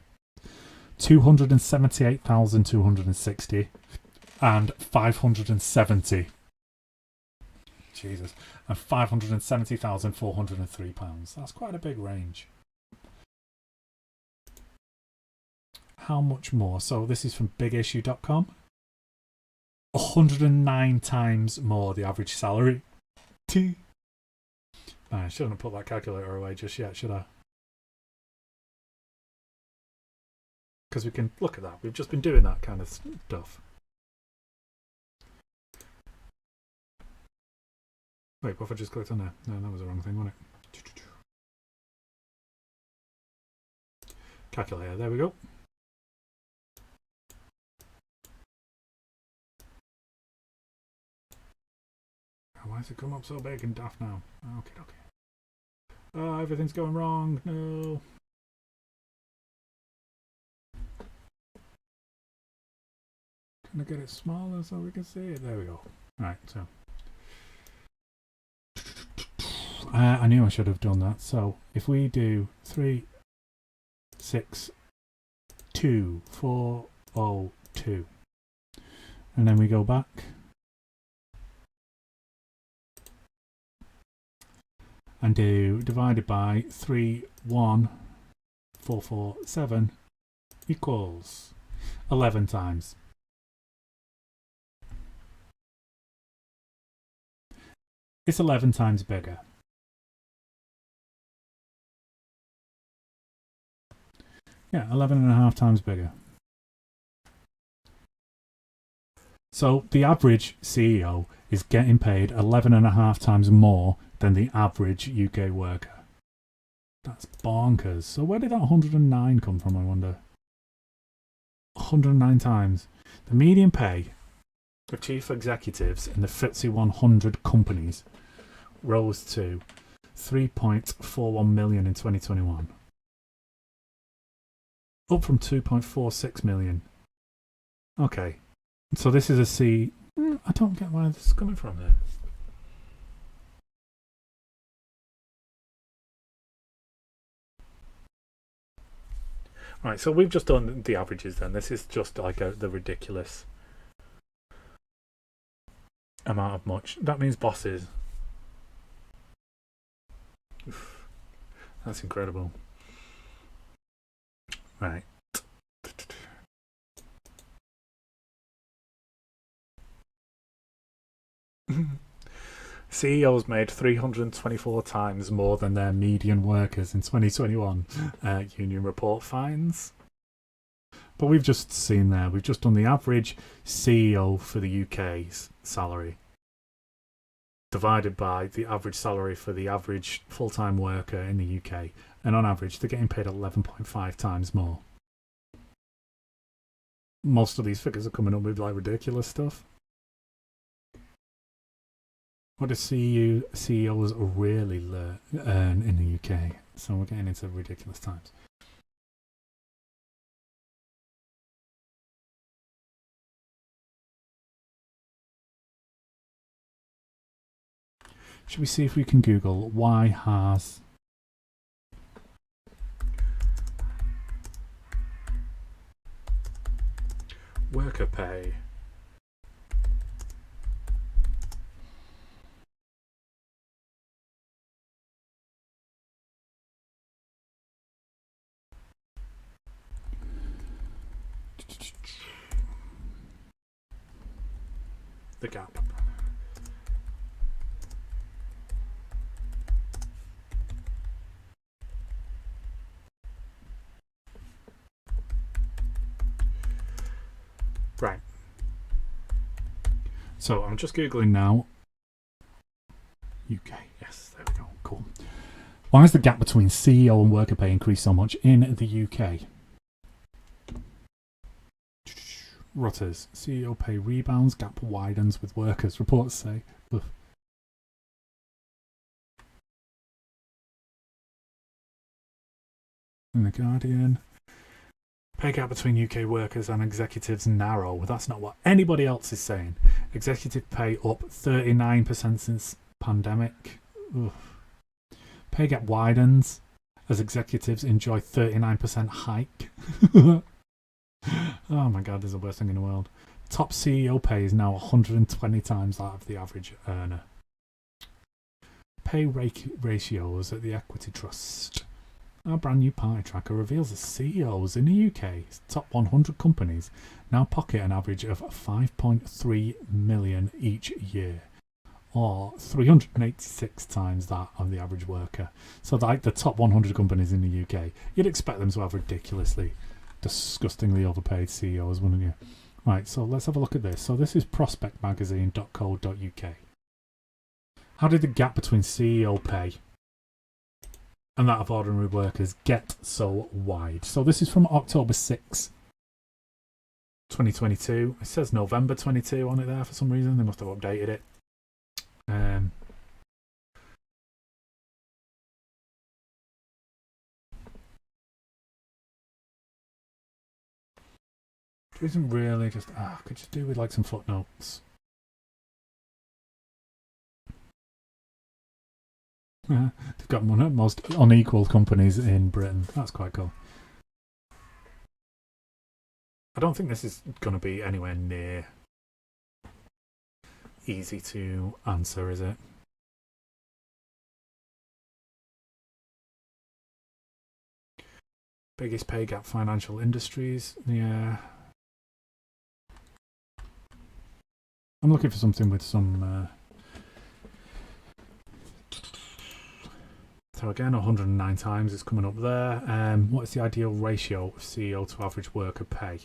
278,260 and 570. Jesus. And £570,403. That's quite a big range. How much more? So this is from bigissue.com. 109 times more the average salary. I shouldn't have put that calculator away just yet, should I? Because we can look at that. We've just been doing that kind of stuff. Wait, what if I just clicked on there? No, that was the wrong thing, wasn't it? Calculator, there we go. Why has it come up so big and daft now? Okay. Oh, everything's going wrong. No. Can I get it smaller so we can see it? There we go. Right, so. I knew I should have done that. So if we do 3, 6, 2, 4, 0, 2, and then we go back. And do divided by 3,1,447 equals 11 times. It's 11 times bigger. Yeah, 11.5 times bigger. So the average CEO is getting paid 11.5 times more than the average UK worker. That's bonkers. So where did that 109 come from, I wonder? 109 times. The median pay of chief executives in the FTSE 100 companies rose to 3.41 million in 2021. Up from 2.46 million. Okay. So this is a C. I don't get where this is coming from there. Right, so we've just done the averages then. This is just like the ridiculous amount of much. That means bosses. Oof, that's incredible. Right. CEOs made 324 times more than their median workers in 2021, Union Report finds. But we've just seen there, we've just done the average CEO for the UK's salary. divided by the average salary for the average full-time worker in the UK, and on average they're getting paid 11.5 times more. Most of these figures are coming up with like ridiculous stuff. What do CEOs really earn in the UK? So we're getting into ridiculous times. Should we see if we can Google why has worker pay the gap? Right. So I'm just Googling now. UK. Yes, there we go. Cool. Why has the gap between CEO and worker pay increased so much in the UK? Reuters. CEO pay rebounds, gap widens with workers, reports say. Ugh. In The Guardian. Pay gap between UK workers and executives narrow. Well, that's not what anybody else is saying. Executive pay up 39% since pandemic. Ugh. Pay gap widens as executives enjoy 39% hike. Oh my god, this is the worst thing in the world. Top CEO pay is now 120 times that of the average earner. Pay ratios at the Equity Trust. Our brand new party tracker reveals that CEOs in the UK's top 100 companies now pocket an average of 5.3 million each year, or 386 times that of the average worker. So like the top 100 companies in the UK, you'd expect them to have ridiculously, disgustingly overpaid CEOs, wouldn't you? Right, so let's have a look at this. So this is prospectmagazine.co.uk. How did the gap between CEO pay and that of ordinary workers get so wide? So this is from October 6, 2022. It says November 22 on it there for some reason. They must have updated it. It isn't really just could you do with like some footnotes? They've got one of the most unequal companies in Britain. That's quite cool. I don't think this is going to be anywhere near easy to answer, is it? Biggest pay gap financial industries. Yeah. I'm looking for something with some... So again, 109 times is coming up there. What is the ideal ratio of CEO to average worker pay?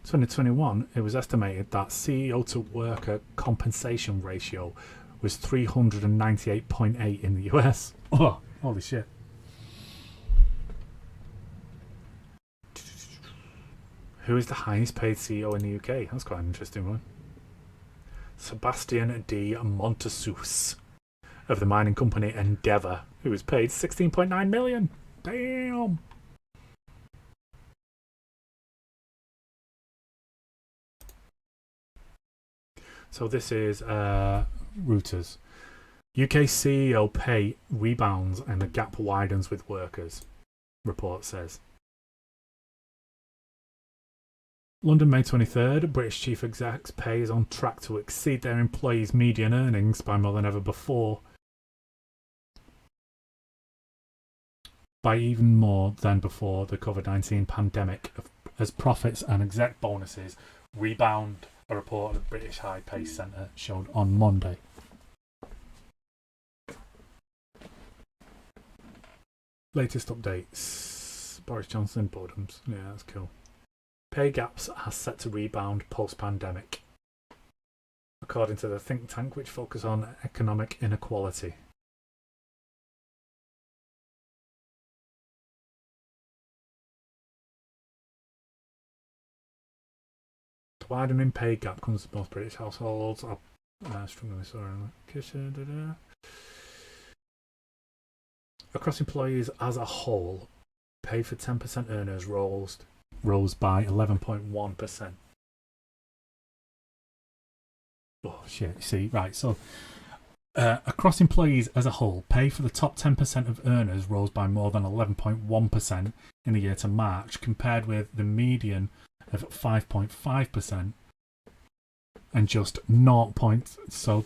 2021, it was estimated that CEO to worker compensation ratio was 398.8 in the US. Oh, holy shit. Who is the highest paid CEO in the UK? That's quite an interesting one. Sebastian D. Montessus of the mining company Endeavour, who was paid 16.9 million. Damn. So this is Reuters. UK CEO pay rebounds and the gap widens with workers, report says. London, May 23rd, British chief exec's pay is on track to exceed their employees' median earnings by more than ever before. By even more than before the COVID-19 pandemic, as profits and exec bonuses rebound, a report of the British High Pay Centre showed on Monday. Latest updates. Boris Johnson, boredoms. Yeah, that's cool. Pay gaps are set to rebound post-pandemic. according to the think tank, which focus on economic inequality. The widening pay gap comes to most British households. Struggling with across employees as a whole, pay for 10% earners rose by 11.1%. Oh shit! See, right. So, across employees as a whole, pay for the top 10% of earners rose by more than 11.1% in the year to March, compared with the median of 5.5% and just 0. So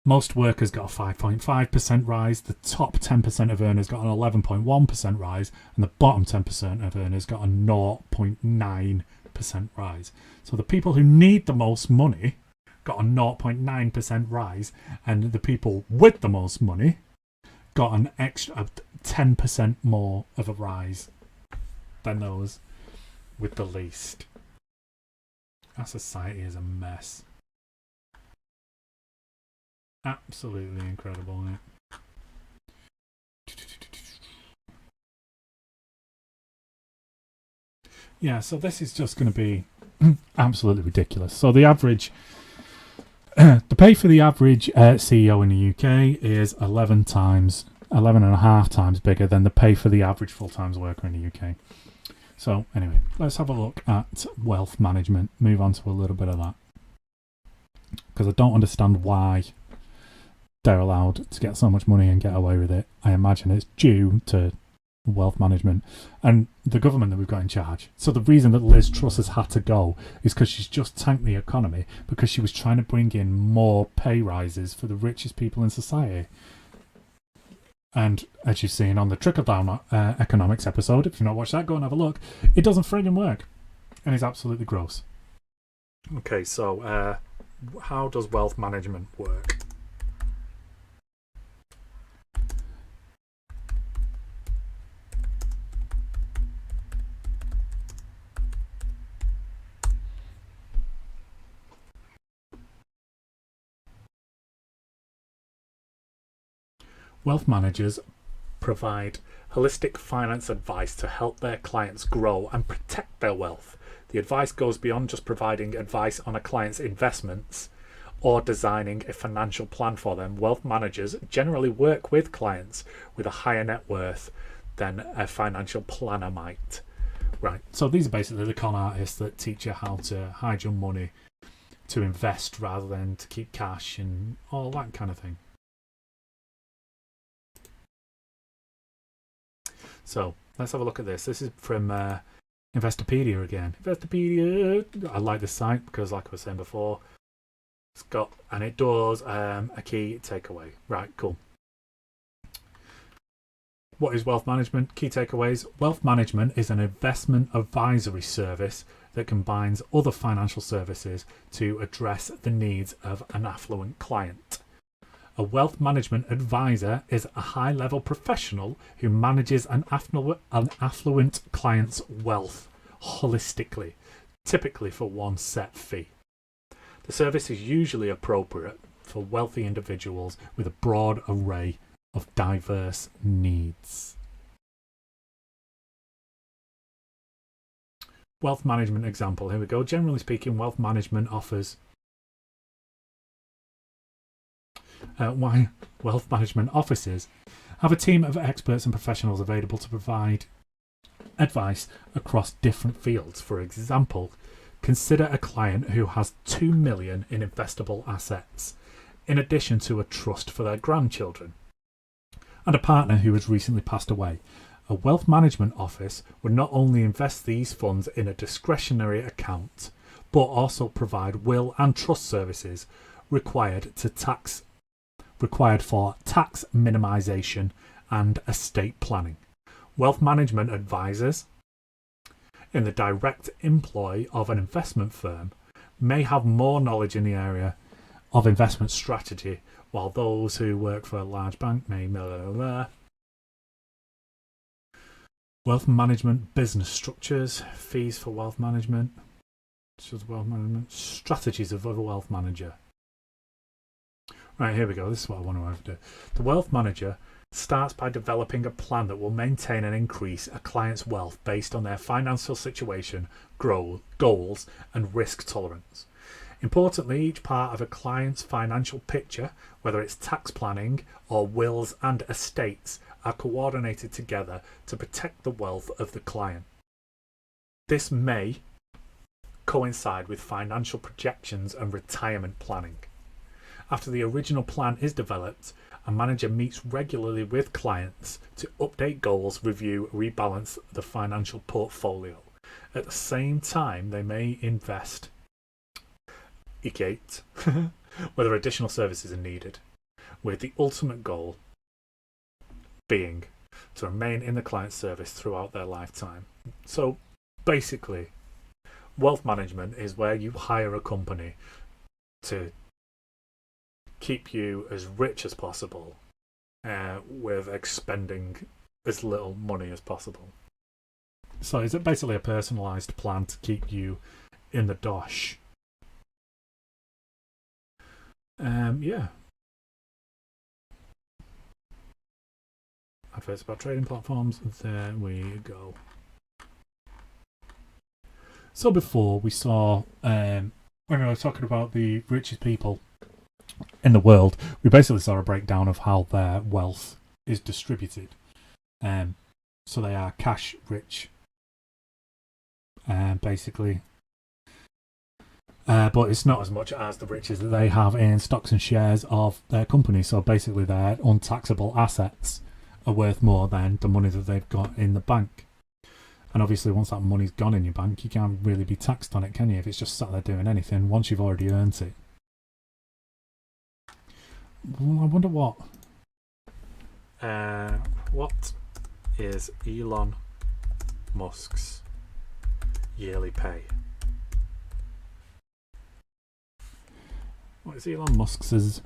most workers got a 5.5% rise, the top 10% of earners got an 11.1% rise, and the bottom 10% of earners got a 0.9% rise. So the people who need the most money got a 0.9% rise, and the people with the most money got an extra 10% more of a rise than those with the least. Our society is a mess. Absolutely incredible, isn't it? Yeah, so this is just going to be absolutely ridiculous. So the average, the pay for the average CEO in the UK is 11.5 times bigger than the pay for the average full-time worker in the UK. So anyway, let's have a look at wealth management. Move on to a little bit of that, because I don't understand why they're allowed to get so much money and get away with it. I imagine it's due to wealth management and the government that we've got in charge. So the reason that Liz Truss has had to go is because she's just tanked the economy, because she was trying to bring in more pay rises for the richest people in society. And as you've seen on the trickle-down economics episode, if you've not watched that, go and have a look. It doesn't friggin' work. And it's absolutely gross. Okay, so how does wealth management work? Wealth managers provide holistic finance advice to help their clients grow and protect their wealth. The advice goes beyond just providing advice on a client's investments or designing a financial plan for them. Wealth managers generally work with clients with a higher net worth than a financial planner might. Right, so these are basically the con artists that teach you how to hide your money, to invest rather than to keep cash and all that kind of thing. So let's have a look at this. This is from Investopedia again. Investopedia. I like this site because, like I was saying before, it's got, and it does a key takeaway. Right, cool. What is wealth management? Key takeaways. Wealth management is an investment advisory service that combines other financial services to address the needs of an affluent client. A wealth management advisor is a high-level professional who manages an affluent client's wealth holistically, typically for one set fee. The service is usually appropriate for wealthy individuals with a broad array of diverse needs. Wealth management example. Here we go. Generally speaking, wealth management offers why wealth management offices have a team of experts and professionals available to provide advice across different fields. For example, consider a client who has 2 million in investable assets, in addition to a trust for their grandchildren, and a partner who has recently passed away. A wealth management office would not only invest these funds in a discretionary account, but also provide will and trust services required for tax minimization and estate planning. Wealth management advisors in the direct employ of an investment firm may have more knowledge in the area of investment strategy, while those who work for a large bank may Wealth management business structures, fees for wealth management, strategies of a wealth manager. Right, here we go. This is what I want to overdo. The wealth manager starts by developing a plan that will maintain and increase a client's wealth based on their financial situation, goals, and risk tolerance. Importantly, each part of a client's financial picture, whether it's tax planning or wills and estates, are coordinated together to protect the wealth of the client. This may coincide with financial projections and retirement planning. After the original plan is developed, a manager meets regularly with clients to update goals, review, rebalance the financial portfolio. At the same time, they may investigate whether additional services are needed, with the ultimate goal being to remain in the client's service throughout their lifetime. So basically, wealth management is where you hire a company to keep you as rich as possible with expending as little money as possible. So is it basically a personalised plan to keep you in the dosh? Yeah. Adverts about trading platforms. There we go. So before we saw, when we were talking about the richest people in the world, we basically saw a breakdown of how their wealth is distributed. So they are cash rich, basically. But it's not as much as the riches that they have in stocks and shares of their company. So basically their untaxable assets are worth more than the money that they've got in the bank. And obviously once that money's gone in your bank, you can't really be taxed on it, can you? If it's just sat there doing anything, once you've already earned it. Well, I wonder what is Elon Musk's yearly pay? What is Elon Musk's?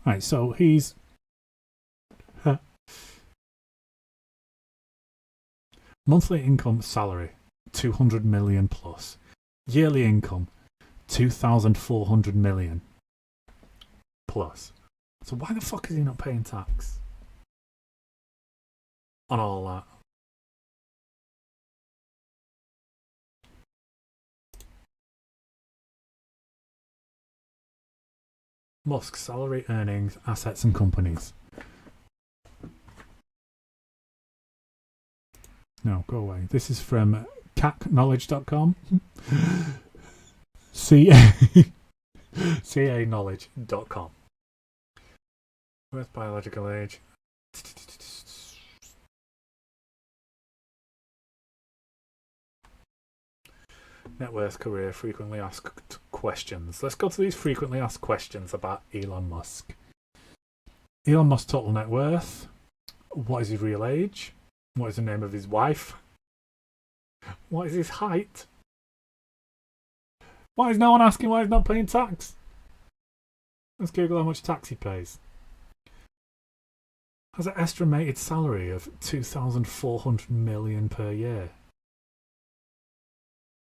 Right, so he's monthly income salary 200 million plus, yearly income 2,400 million plus. So why the fuck is he not paying tax on all that? Musk salary, earnings, assets and companies. No, go away. This is from cacknowledge.com. CAknowledge.com. Birth, biological age. Net worth, career, frequently asked questions. Let's go to these frequently asked questions about Elon Musk. Elon Musk's total net worth. What is his real age? What is the name of his wife? What is his height? Why is no one asking why he's not paying tax? Let's Google how much tax he pays. Has an estimated salary of 2,400 million per year.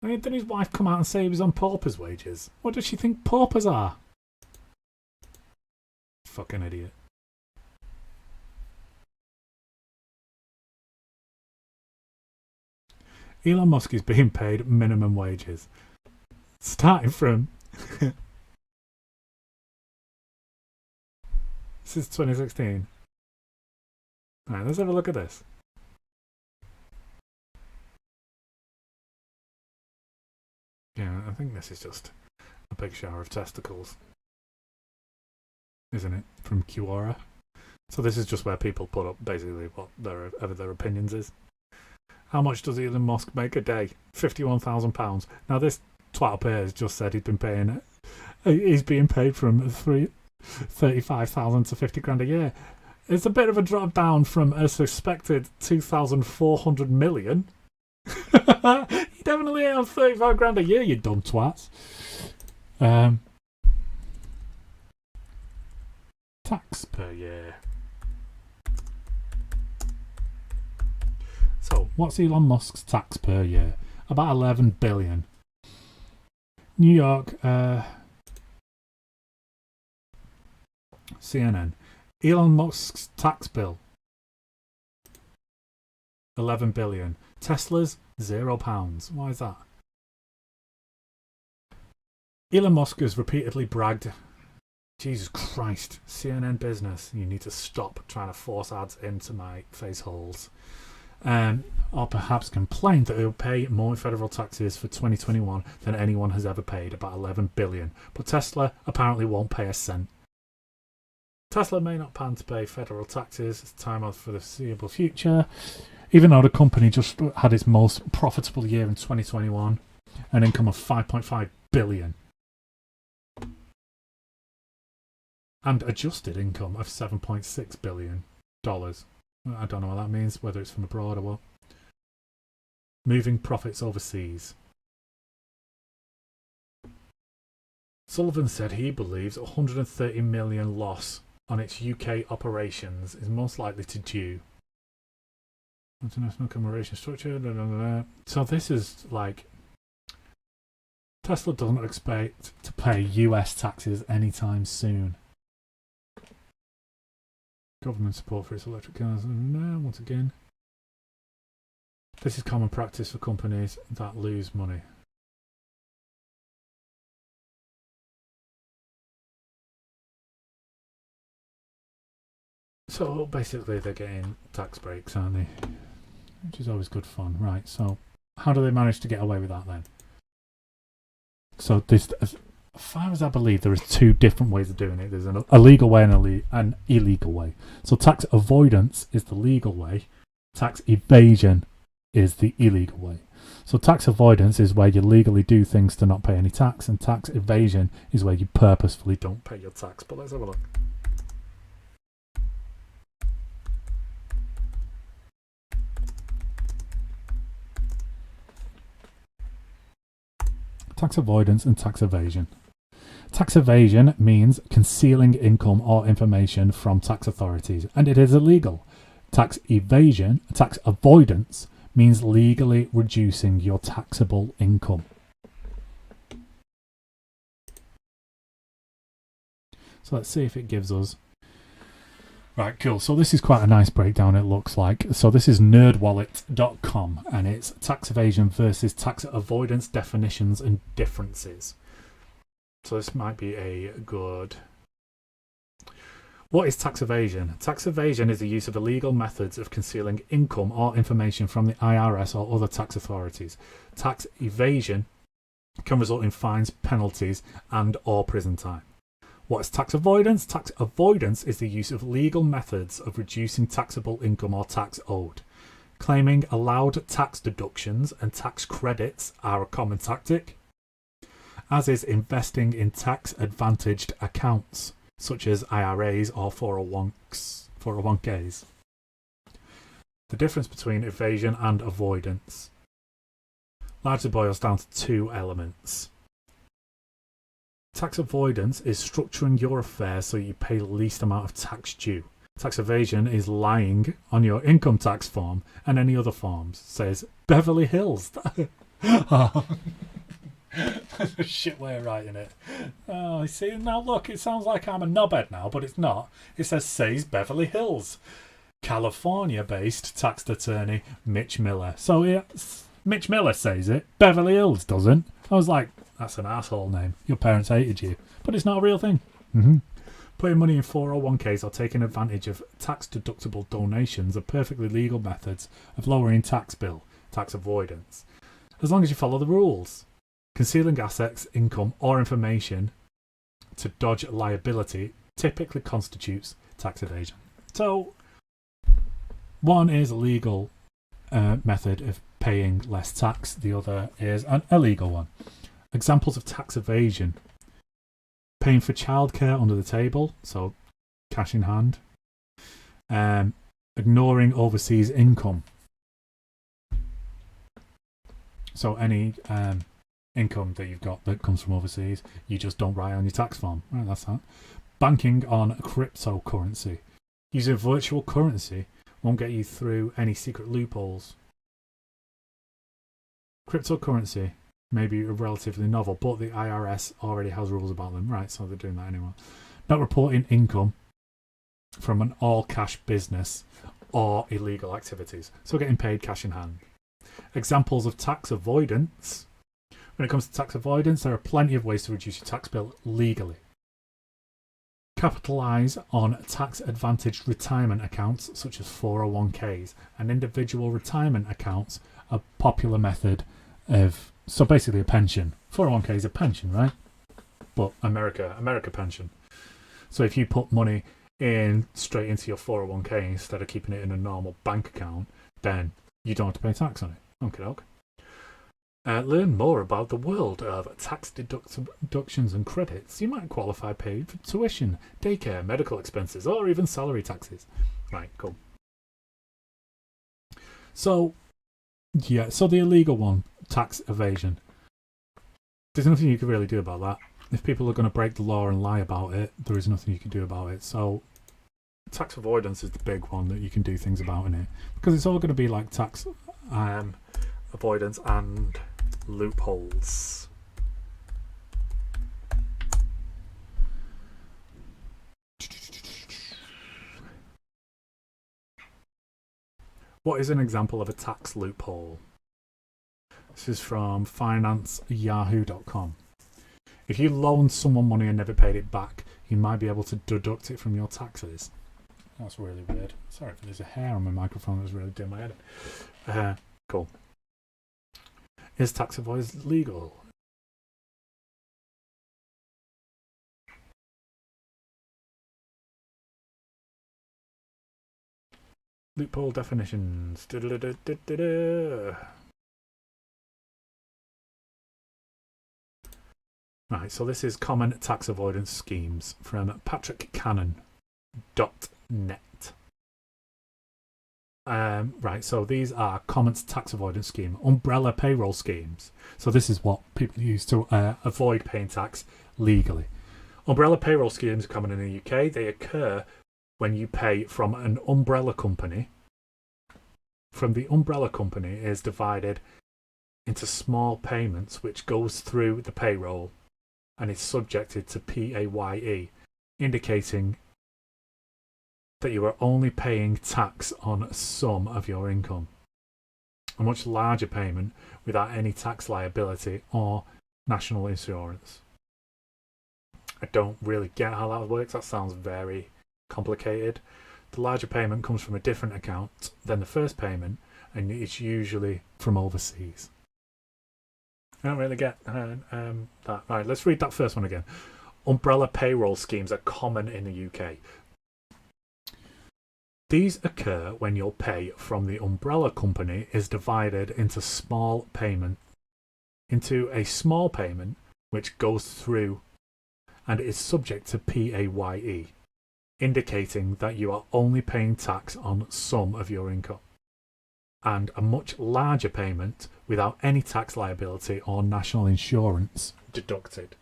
I mean, didn't his wife come out and say he was on pauper's wages? What does she think paupers are? Fucking idiot. Elon Musk is being paid minimum wages. Starting from... This is 2016. Alright, let's have a look at this. Yeah, I think this is just a big shower of testicles. Isn't it? From Quora. So this is just where people put up basically what their opinions is. How much does Elon Musk make a day? £51,000. Now this twat up here has just said he's being paid from 35,000 to 50 grand a year. It's a bit of a drop down from a suspected 2,400 million. He definitely ain't on 35 grand a year, you dumb twats. Tax per year. So, what's Elon Musk's tax per year? About 11 billion. New York, CNN. Elon Musk's tax bill, 11 billion. Tesla's £0. Why is that? Elon Musk has repeatedly bragged. Jesus Christ, CNN Business, you need to stop trying to force ads into my face holes. Or perhaps complained that it will pay more federal taxes for 2021 than anyone has ever paid, about 11 billion. But Tesla apparently won't pay a cent. Tesla may not plan to pay federal taxes at the time of for the foreseeable future, even though the company just had its most profitable year in 2021, an income of 5.5 billion. And adjusted income of $7.6 billion. I don't know what that means, whether it's from abroad or what. Moving profits overseas. Sullivan said he believes 130 million loss on its UK operations is most likely to due. International commemoration structure. Blah, blah, blah. So this is like Tesla doesn't expect to pay US taxes anytime soon. Government support for its electric cars. Once again, this is common practice for companies that lose money. So basically they're getting tax breaks, aren't they? Which is always good fun. Right, so how do they manage to get away with that then? So this, as far as I believe, there is two different ways of doing it. There's a legal way and an illegal way. So tax avoidance is the legal way. Tax evasion is the illegal way. So tax avoidance is where you legally do things to not pay any tax, and tax evasion is where you purposefully don't pay your tax. But let's have a look. Tax avoidance and tax evasion. Tax evasion means concealing income or information from tax authorities, and it is illegal. Tax evasion, tax avoidance, means legally reducing your taxable income. So let's see if it gives us... Right, cool. So this is quite a nice breakdown, it looks like. So this is nerdwallet.com, and it's tax evasion versus tax avoidance definitions and differences. So this might be a good... What is tax evasion? Tax evasion is the use of illegal methods of concealing income or information from the IRS or other tax authorities. Tax evasion can result in fines, penalties, and or prison time. What is tax avoidance? Tax avoidance is the use of legal methods of reducing taxable income or tax owed. Claiming allowed tax deductions and tax credits are a common tactic, as is investing in tax-advantaged accounts, such as IRAs or 401ks. The difference between evasion and avoidance largely boils down to two elements. Tax avoidance is structuring your affairs so you pay the least amount of tax due. Tax evasion is lying on your income tax form and any other forms. Says Beverly Hills. That's a shit way of writing it. Oh, you see, now look, it sounds like I'm a knobhead now, but it's not. It says Beverly Hills. California-based tax attorney Mitch Miller. So yeah, Mitch Miller says it. Beverly Hills doesn't. I was like, that's an asshole name. Your parents hated you. But it's not a real thing. Putting money in 401ks or taking advantage of tax-deductible donations are perfectly legal methods of lowering tax bill, tax avoidance, as long as you follow the rules. Concealing assets, income, or information to dodge liability typically constitutes tax evasion. So, one is a legal method of paying less tax. The other is an illegal one. Examples of tax evasion: paying for childcare under the table, so cash in hand. Ignoring overseas income. So any income that you've got that comes from overseas, you just don't write on your tax form. Right, that's that. Banking on cryptocurrency. Using virtual currency won't get you through any secret loopholes. Cryptocurrency may be relatively novel, but the IRS already has rules about them. Right, so they're doing that anyway. Not reporting income from an all-cash business or illegal activities. So getting paid cash in hand. Examples of tax avoidance. When it comes to tax avoidance, there are plenty of ways to reduce your tax bill legally. Capitalise on tax-advantaged retirement accounts such as 401ks and individual retirement accounts, a popular method of, so basically a pension. 401k is a pension, right? But America pension. So if you put money in straight into your 401k instead of keeping it in a normal bank account, then you don't have to pay tax on it. Okay. Learn more about the world of tax deductions and credits. You might qualify paid for tuition, daycare, medical expenses, or even salary taxes. Right, cool. So the illegal one, tax evasion. There's nothing you can really do about that. If people are going to break the law and lie about it, there is nothing you can do about it. So tax avoidance is the big one that you can do things about in it, because it's all going to be like tax avoidance and loopholes. What is an example of a tax loophole? This is from financeyahoo.com. If you loaned someone money and never paid it back, you might be able to deduct it from your taxes. That's really weird. Sorry if there's a hair on my microphone that's really doing my head. Cool. Is tax avoidance legal? Loophole definitions. Right, so this is common tax avoidance schemes from patrickcannon.net. Right, so these are common tax avoidance scheme, umbrella payroll schemes. So this is what people use to avoid paying tax legally. Umbrella payroll schemes are common in the UK. They occur when you pay from an umbrella company. From the umbrella company is divided into small payments, which goes through the payroll and is subjected to PAYE, indicating that you are only paying tax on some of your income. A much larger payment without any tax liability or national insurance. I don't really get how that works. That sounds very complicated. The larger payment comes from a different account than the first payment, and it's usually from overseas. I don't really get that. Right, let's read that first one again. Umbrella payroll schemes are common in the UK. These occur when your pay from the umbrella company is divided into a small payment which goes through and is subject to PAYE, indicating that you are only paying tax on some of your income, and a much larger payment without any tax liability or national insurance deducted.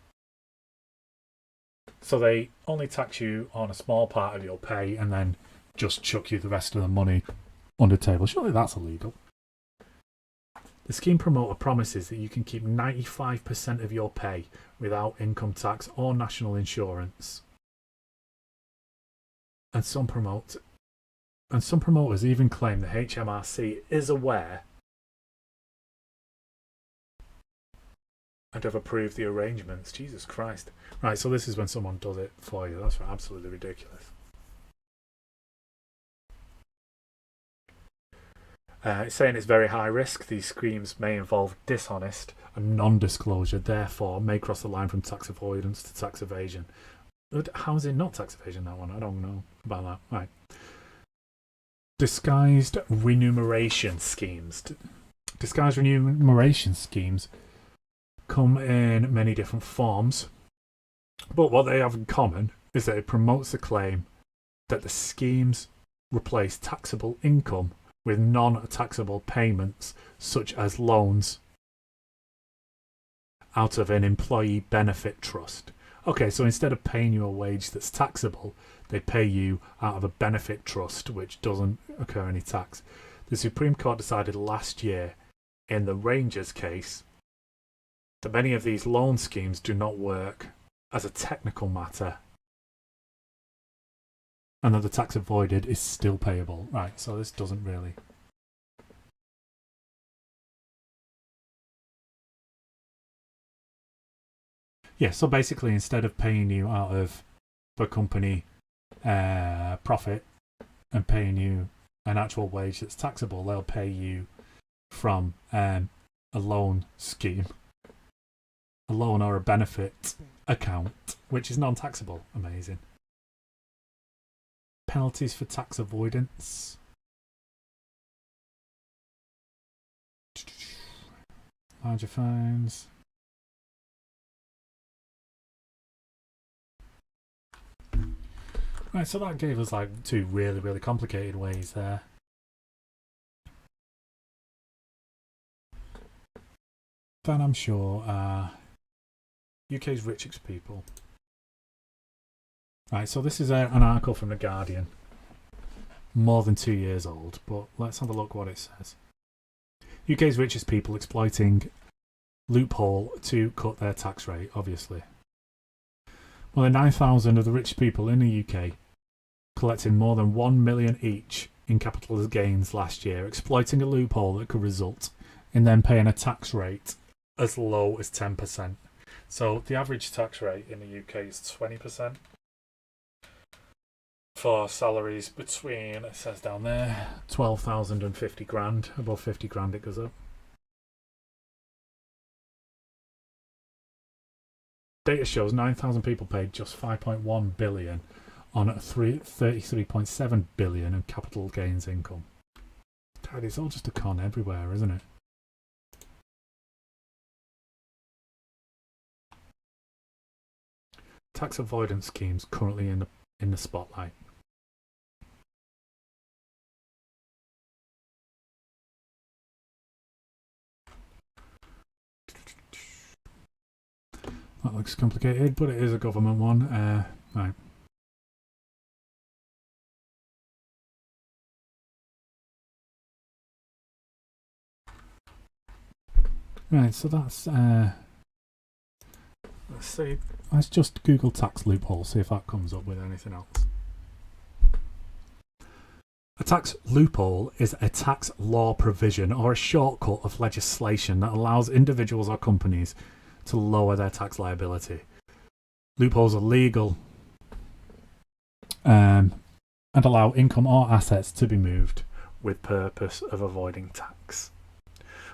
So they only tax you on a small part of your pay and then just chuck you the rest of the money under the table. Surely that's illegal. The scheme promoter promises that you can keep 95% of your pay without income tax or national insurance. And some promoters even claim the HMRC is aware and have approved the arrangements. Jesus Christ. Right, so this is when someone does it for you. That's absolutely ridiculous. It's saying it's very high risk. These schemes may involve dishonest and non-disclosure, therefore may cross the line from tax avoidance to tax evasion. How is it not tax evasion, that one? I don't know about that. Right. Disguised remuneration schemes. Disguised remuneration schemes come in many different forms, but what they have in common is that it promotes the claim that the schemes replace taxable income with non-taxable payments, such as loans out of an employee benefit trust. Okay, so instead of paying you a wage that's taxable, they pay you out of a benefit trust which doesn't occur any tax. The Supreme Court decided last year in the Rangers case that many of these loan schemes do not work as a technical matter and that the tax avoided is still payable. Right, so this doesn't really... Yeah, so basically instead of paying you out of the company profit and paying you an actual wage that's taxable, they'll pay you from a loan scheme, a loan or a benefit account, which is non-taxable. Amazing. Penalties for tax avoidance. Larger fines. Right, so that gave us like two really, really complicated ways there. Then I'm sure UK's richest people. Right, so this is an article from The Guardian. More than 2 years old, but let's have a look what it says. UK's richest people exploiting loophole to cut their tax rate, obviously. More than 9,000 of the rich people in the UK collecting more than 1 million each in capital gains last year, exploiting a loophole that could result in them paying a tax rate as low as 10%. So the average tax rate in the UK is 20%. For salaries between, it says down there, 12,000 and 50 grand. Above 50 grand it goes up. Data shows 9,000 people paid just 5.1 billion on 33.7 billion in capital gains income. God, it's all just a con everywhere, isn't it? Tax avoidance schemes currently in the spotlight. That looks complicated, but it is a government one. Right. Right, so that's... let's see. Let's just Google tax loophole, see if that comes up with anything else. A tax loophole is a tax law provision or a shortcut of legislation that allows individuals or companies to lower their tax liability. Loopholes are legal and allow income or assets to be moved with purpose of avoiding tax.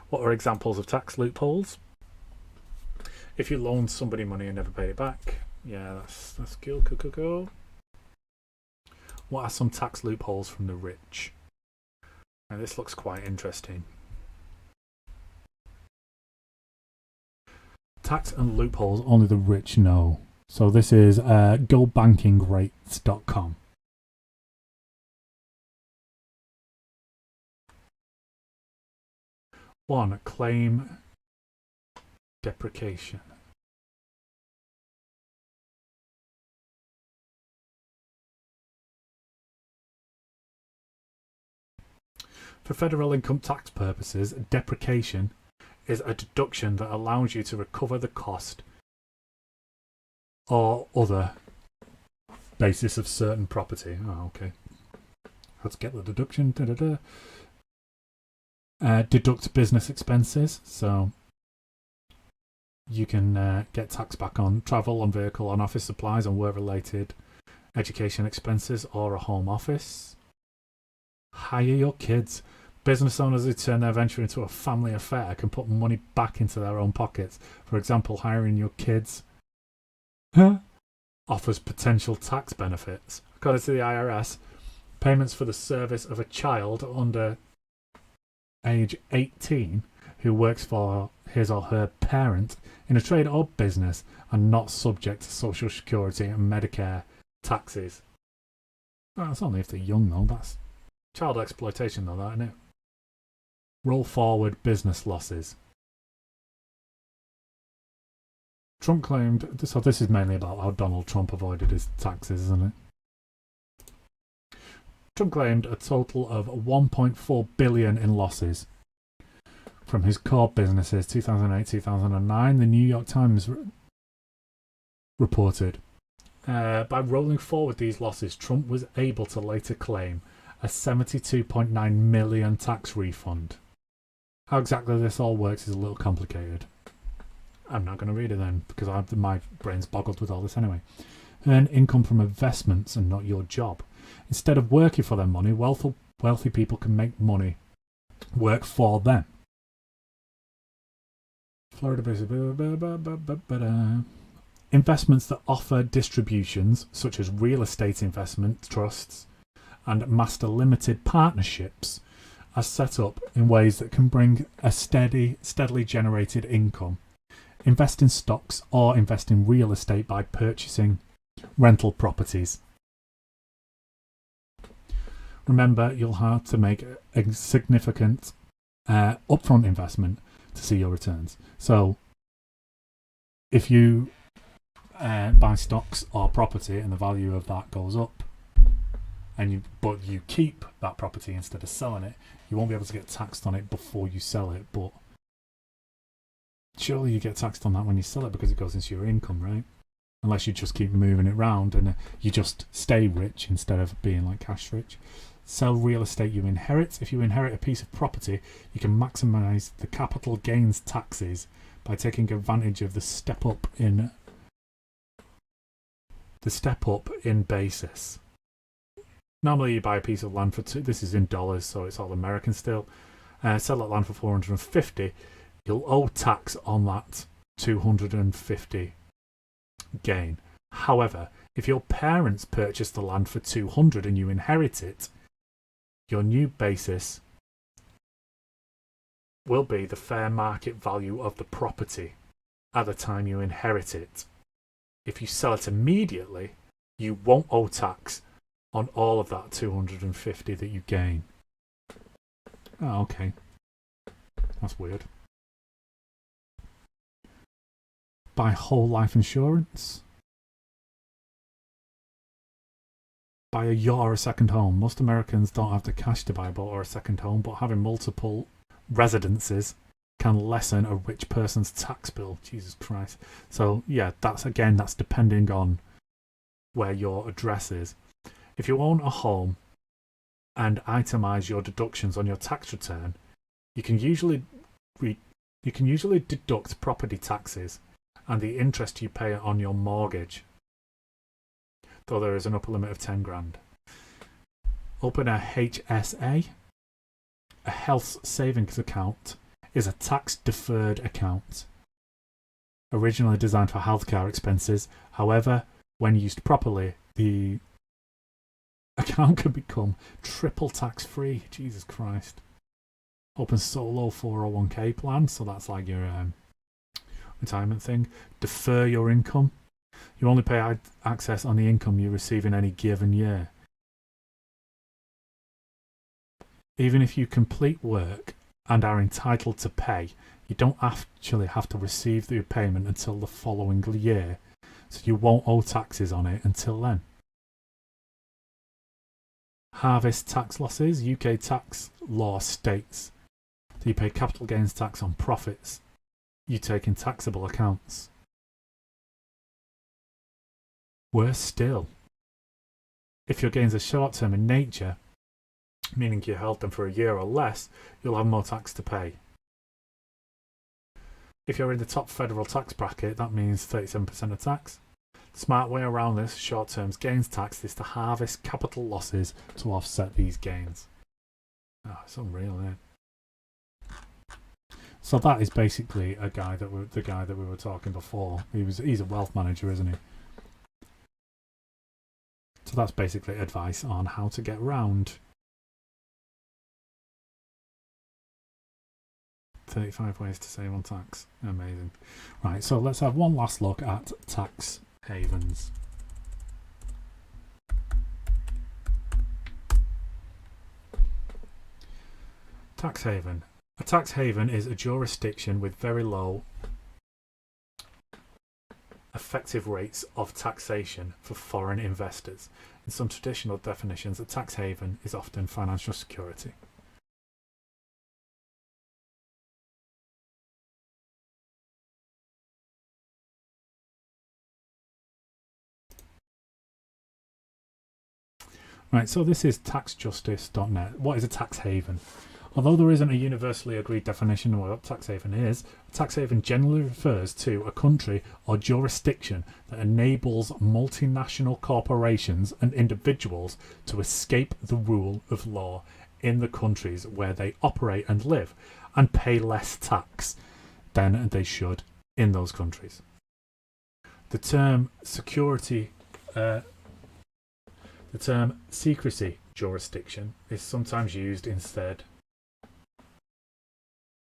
What are examples of tax loopholes? If you loaned somebody money and never paid it back, yeah, that's cool. What are some tax loopholes from the rich? Now, this looks quite interesting. Tax and loopholes only the rich know. So this is gobankingrates.com. One, claim deprecation. For federal income tax purposes, deprecation is a deduction that allows you to recover the cost or other basis of certain property. Oh, okay. Let's get the deduction. Deduct business expenses. So you can get tax back on travel, on vehicle, on office supplies, on work-related education expenses, or a home office. Hire your kids. Business owners who turn their venture into a family affair can put money back into their own pockets. For example, hiring your kids offers potential tax benefits. According to the IRS, payments for the service of a child under age 18 who works for his or her parent in a trade or business are not subject to Social Security and Medicare taxes. Well, that's only if they're young though. That's child exploitation though, that, isn't it? Roll forward business losses. Trump claimed, so this is mainly about how Donald Trump avoided his taxes, isn't it? Trump claimed a total of 1.4 billion in losses from his core businesses 2008-2009. The New York Times reported By rolling forward these losses, Trump was able to later claim a 72.9 million tax refund. How exactly this all works is a little complicated. I'm not going to read it then because my brain's boggled with all this anyway. Earn income from investments and not your job. Instead of working for their money, wealthy people can make money work for them. Investments that offer distributions, such as real estate investment trusts and master limited partnerships, are set up in ways that can bring a steadily generated income. Invest in stocks or invest in real estate by purchasing rental properties. Remember, you'll have to make a significant upfront investment to see your returns. So if you buy stocks or property and the value of that goes up, but you keep that property instead of selling it, you won't be able to get taxed on it before you sell it. But surely you get taxed on that when you sell it because it goes into your income, right? Unless you just keep moving it around and you just stay rich instead of being like cash rich. Sell real estate you inherit. If you inherit a piece of property, you can maximize the capital gains taxes by taking advantage of the step up in basis. Normally you buy a piece of land for this is in dollars, so it's all American still. Sell that land for 450. You'll owe tax on that 250 gain. However, if your parents purchased the land for 200 and you inherit it, your new basis will be the fair market value of the property at the time you inherit it. If you sell it immediately, you won't owe tax on all of that 250 that you gain. Oh, okay. That's weird. Buy whole life insurance. Buy a yacht or a second home. Most Americans don't have the cash to buy a boat or a second home, but having multiple residences can lessen a rich person's tax bill. Jesus Christ. So yeah, that's depending on where your address is. If you own a home and itemize your deductions on your tax return, you can usually deduct property taxes and the interest you pay on your mortgage, though there is an upper limit of 10 grand. Open a HSA. A health savings account is a tax-deferred account. Originally designed for healthcare expenses, however, when used properly, the account can become triple tax-free. Jesus Christ. Open solo 401k plan, so that's like your retirement thing. Defer your income. You only pay access on the income you receive in any given year. Even if you complete work and are entitled to pay, you don't actually have to receive the payment until the following year, so you won't owe taxes on it until then. Harvest tax losses. UK tax law states that you pay capital gains tax on profits you take in taxable accounts. Worse still, if your gains are short-term in nature, meaning you held them for a year or less, you'll have more tax to pay. If you're in the top federal tax bracket, that means 37% of tax. The smart way around this short-term gains tax is to harvest capital losses to offset these gains. Oh, it's unreal, isn't it? So that is basically the guy that we were talking before. He's a wealth manager, isn't he? So that's basically advice on how to get around 35 ways to save on tax. Amazing. Right, so let's have one last look at tax havens. Tax haven. A tax haven is a jurisdiction with very low effective rates of taxation for foreign investors. In some traditional definitions, a tax haven is often financial security. Right, so this is taxjustice.net. What is a tax haven? Although there isn't a universally agreed definition of what a tax haven is, a tax haven generally refers to a country or jurisdiction that enables multinational corporations and individuals to escape the rule of law in the countries where they operate and live and pay less tax than they should in those countries. The term secrecy jurisdiction is sometimes used instead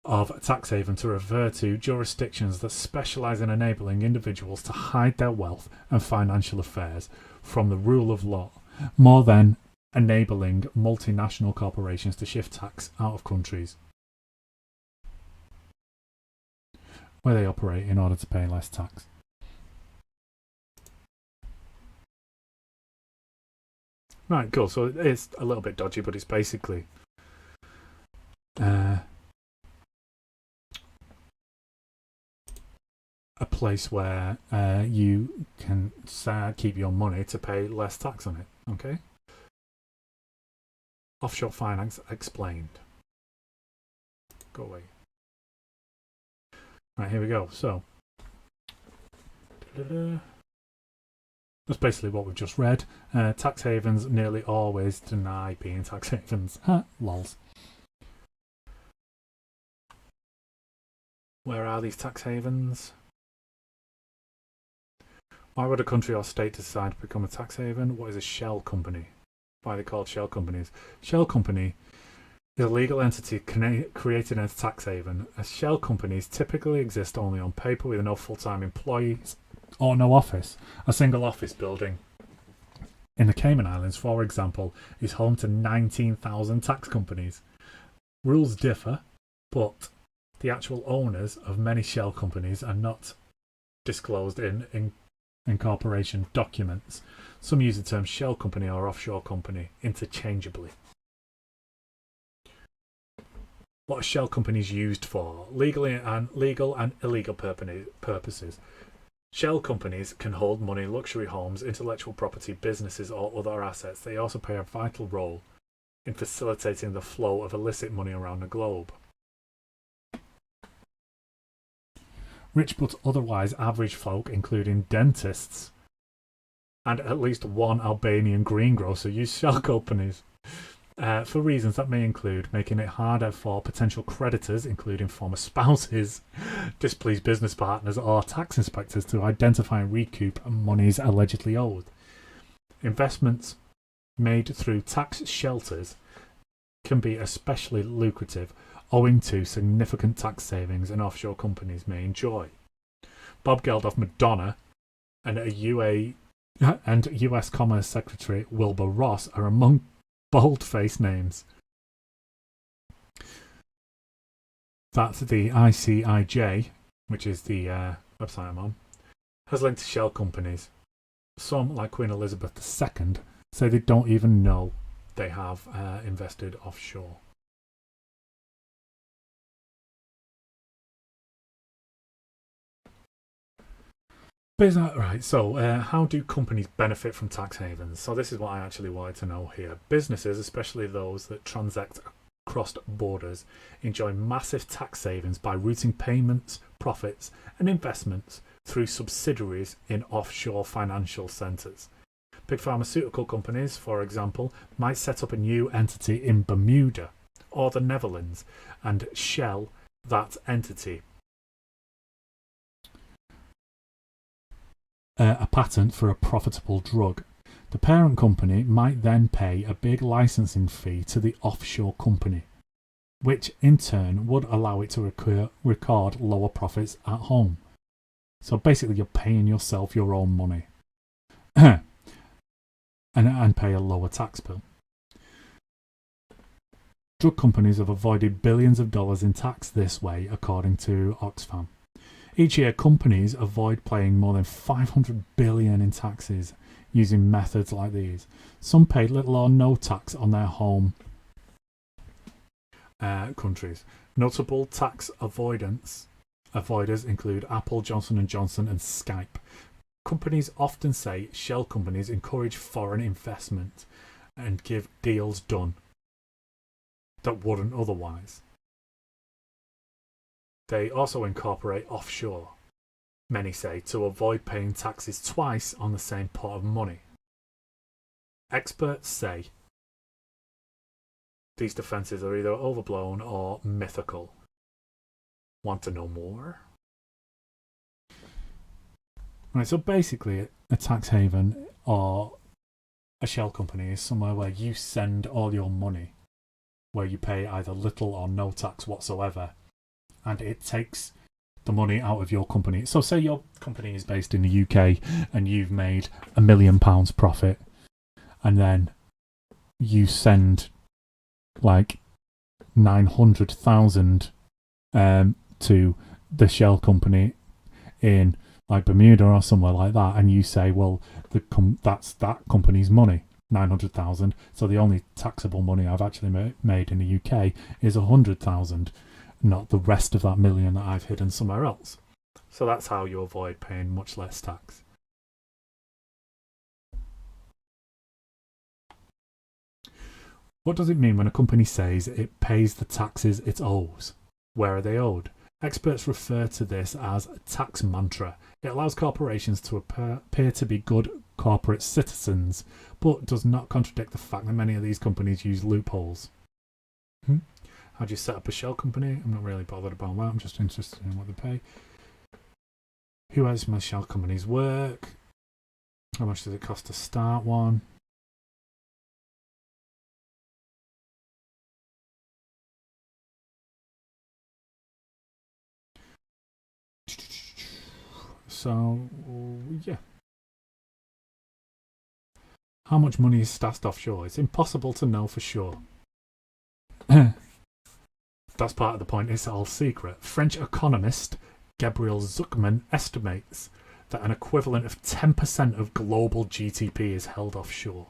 of tax haven to refer to jurisdictions that specialise in enabling individuals to hide their wealth and financial affairs from the rule of law, more than enabling multinational corporations to shift tax out of countries where they operate in order to pay less tax. Right, cool. So it's a little bit dodgy, but it's basically a place where you can keep your money to pay less tax on it. Okay. Offshore finance explained. Go away. Right, here we go. So that's basically what we've just read. Tax havens nearly always deny being tax havens. Lols. Where are these tax havens? Why would a country or state decide to become a tax haven? What is a shell company? Why are they called shell companies? Shell company is a legal entity created as a tax haven. As shell companies typically exist only on paper with no full-time employees or no office. A single office building in the Cayman Islands, for example, is home to 19,000 tax companies. Rules differ, but the actual owners of many shell companies are not disclosed in incorporation documents. Some use the term shell company or offshore company interchangeably. What are shell companies used for? Legal and illegal purposes. Shell companies can hold money, luxury homes, intellectual property, businesses, or other assets. They also play a vital role in facilitating the flow of illicit money around the globe. Rich but otherwise average folk, including dentists and at least one Albanian greengrocer, use shell companies for reasons that may include making it harder for potential creditors, including former spouses, displeased business partners, or tax inspectors to identify and recoup monies allegedly owed. Investments made through tax shelters can be especially lucrative, owing to significant tax savings and offshore companies may enjoy. Bob Geldof Madonna and US Commerce Secretary Wilbur Ross are among bold-faced names that the ICIJ, which is the website I'm on, has linked to shell companies. Some, like Queen Elizabeth II, say they don't even know they have invested offshore. Right, so how do companies benefit from tax havens? So this is what I actually wanted to know here. Businesses, especially those that transact across borders, enjoy massive tax savings by routing payments, profits, and investments through subsidiaries in offshore financial centres. Big pharmaceutical companies, for example, might set up a new entity in Bermuda or the Netherlands and shell that entity a patent for a profitable drug. The parent company might then pay a big licensing fee to the offshore company, which in turn would allow it to record lower profits at home. So basically you're paying yourself your own money and pay a lower tax bill. Drug companies have avoided billions of dollars in tax this way, according to Oxfam. Each year, companies avoid paying more than $500 billion in taxes using methods like these. Some pay little or no tax on their home countries. Notable tax avoiders include Apple, Johnson & Johnson, and Skype. Companies often say shell companies encourage foreign investment and give deals done that wouldn't otherwise. They also incorporate offshore, many say, to avoid paying taxes twice on the same pot of money. Experts say these defences are either overblown or mythical. Want to know more? Right, so basically a tax haven or a shell company is somewhere where you send all your money, where you pay either little or no tax whatsoever, and it takes the money out of your company. So say your company is based in the UK and you've made £1 million profit, and then you send like 900,000 to the shell company in like Bermuda or somewhere like that, and you say, well, that's that company's money, 900,000. So the only taxable money I've actually made in the UK is 100,000, not the rest of that million that I've hidden somewhere else. So that's how you avoid paying much less tax. What does it mean when a company says it pays the taxes it owes? Where are they owed? Experts refer to this as a tax mantra. It allows corporations to appear to be good corporate citizens, but does not contradict the fact that many of these companies use loopholes. How do you set up a shell company? I'm not really bothered about that. I'm just interested in what they pay. Who has my shell companies work? How much does it cost to start one? So, yeah. How much money is stashed offshore? It's impossible to know for sure. That's part of the point. It's all secret. French economist Gabriel Zuckman estimates that an equivalent of 10% of global GDP is held offshore.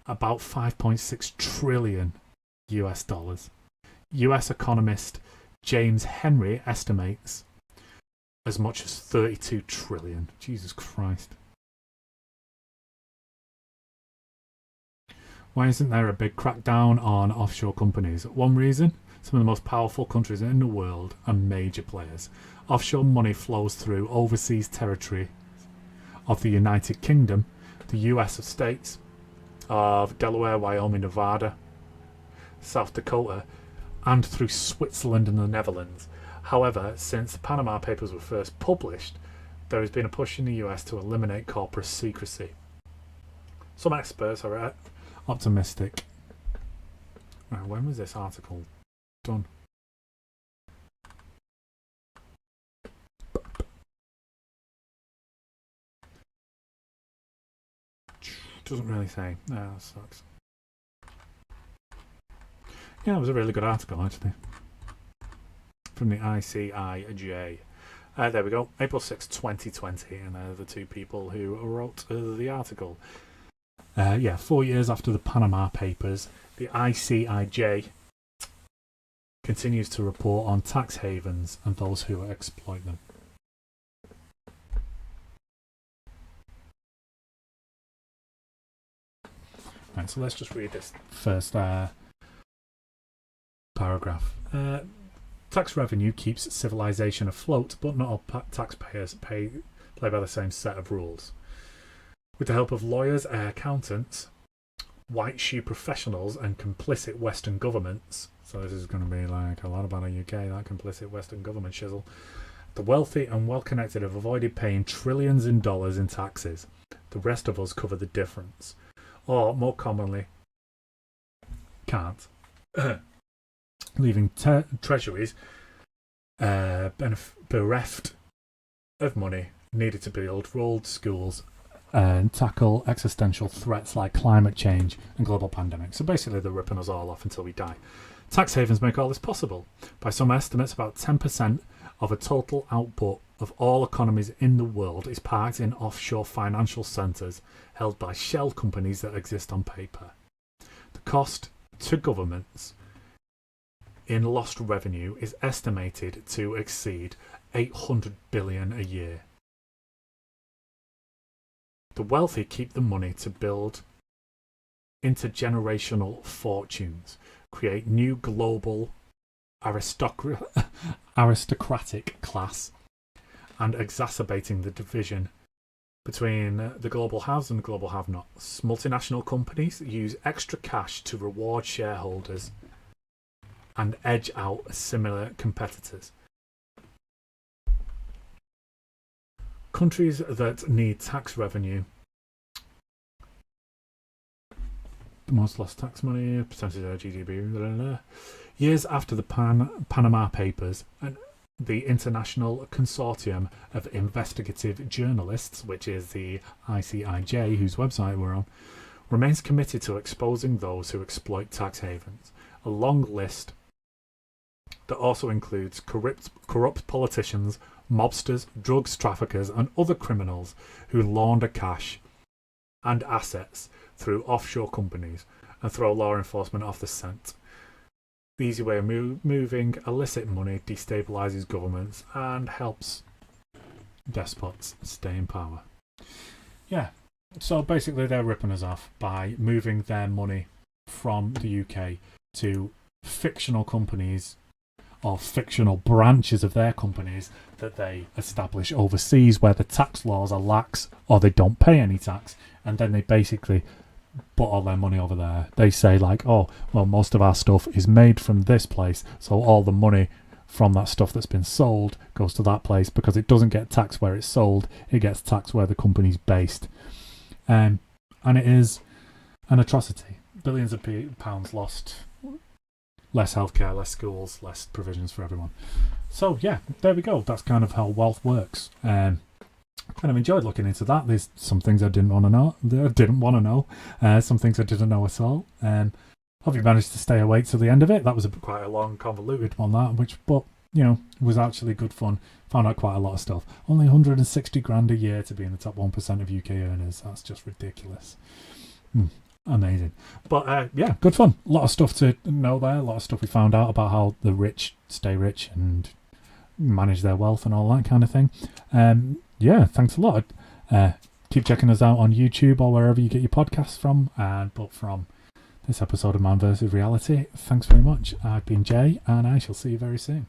About 5.6 trillion US dollars. US economist James Henry estimates as much as 32 trillion. Jesus Christ. Why isn't there a big crackdown on offshore companies? One reason, some of the most powerful countries in the world are major players. Offshore money flows through overseas territory of the United Kingdom, the US states of Delaware, Wyoming, Nevada, South Dakota, and through Switzerland and the Netherlands. However, since the Panama Papers were first published, there has been a push in the US to eliminate corporate secrecy. Some experts are optimistic. Right, when was this article done? Doesn't really say. No, that sucks. Yeah, it was a really good article actually. From the ICIJ. There we go. April 6, 2020. And they're the two people who wrote the article. 4 years after the Panama Papers, the ICIJ continues to report on tax havens and those who exploit them. Right, so let's just read this first paragraph. Tax revenue keeps civilization afloat, but not all taxpayers play by the same set of rules. With the help of lawyers, accountants, white shoe professionals, and complicit Western governments, so this is going to be like a lot about the UK, that complicit Western government shizzle, the wealthy and well-connected have avoided paying trillions in dollars in taxes. The rest of us cover the difference. Or, more commonly, can't. Leaving treasuries bereft of money needed to build roads, schools, and tackle existential threats like climate change and global pandemics. So basically they're ripping us all off until we die. Tax havens make all this possible. By some estimates, about 10% of a total output of all economies in the world is parked in offshore financial centres held by shell companies that exist on paper. The cost to governments in lost revenue is estimated to exceed 800 billion a year. The wealthy keep the money to build intergenerational fortunes, create new global aristocratic class, and exacerbating the division between the global haves and the global have-nots. Multinational companies use extra cash to reward shareholders and edge out similar competitors. Countries that need tax revenue, the most lost tax money, percentage of GDP, blah, blah, blah. Years after the Panama Papers, the International Consortium of Investigative Journalists, which is the ICIJ, whose website we're on, remains committed to exposing those who exploit tax havens. A long list that also includes corrupt politicians, mobsters, drugs traffickers, and other criminals who launder cash and assets through offshore companies and throw law enforcement off the scent. The easy way of moving illicit money destabilises governments and helps despots stay in power. Yeah, so basically they're ripping us off by moving their money from the UK to fictional companies or fictional branches of their companies that they establish overseas where the tax laws are lax or they don't pay any tax, and then they basically put all their money over there. They say like, oh, well, most of our stuff is made from this place, so all the money from that stuff that's been sold goes to that place because it doesn't get taxed where it's sold, it gets taxed where the company's based. And it is an atrocity. Billions of pounds lost, less healthcare, less schools, less provisions for everyone. So yeah, there we go. That's kind of how wealth works. Kind of enjoyed looking into that. There's some things I didn't want to know. Some things I didn't know at all. Hope you managed to stay awake till the end of it. That was quite a long, convoluted one, but you know, was actually good fun. Found out quite a lot of stuff. Only 160 grand a year to be in the top 1% of UK earners. That's just ridiculous. Amazing. But yeah, good fun. A lot of stuff to know there. A lot of stuff we found out about how the rich stay rich and manage their wealth and all that kind of thing. Yeah, thanks a lot. Keep checking us out on YouTube or wherever you get your podcasts from. But from this episode of Man vs. Reality, thanks very much. I've been Jay, and I shall see you very soon.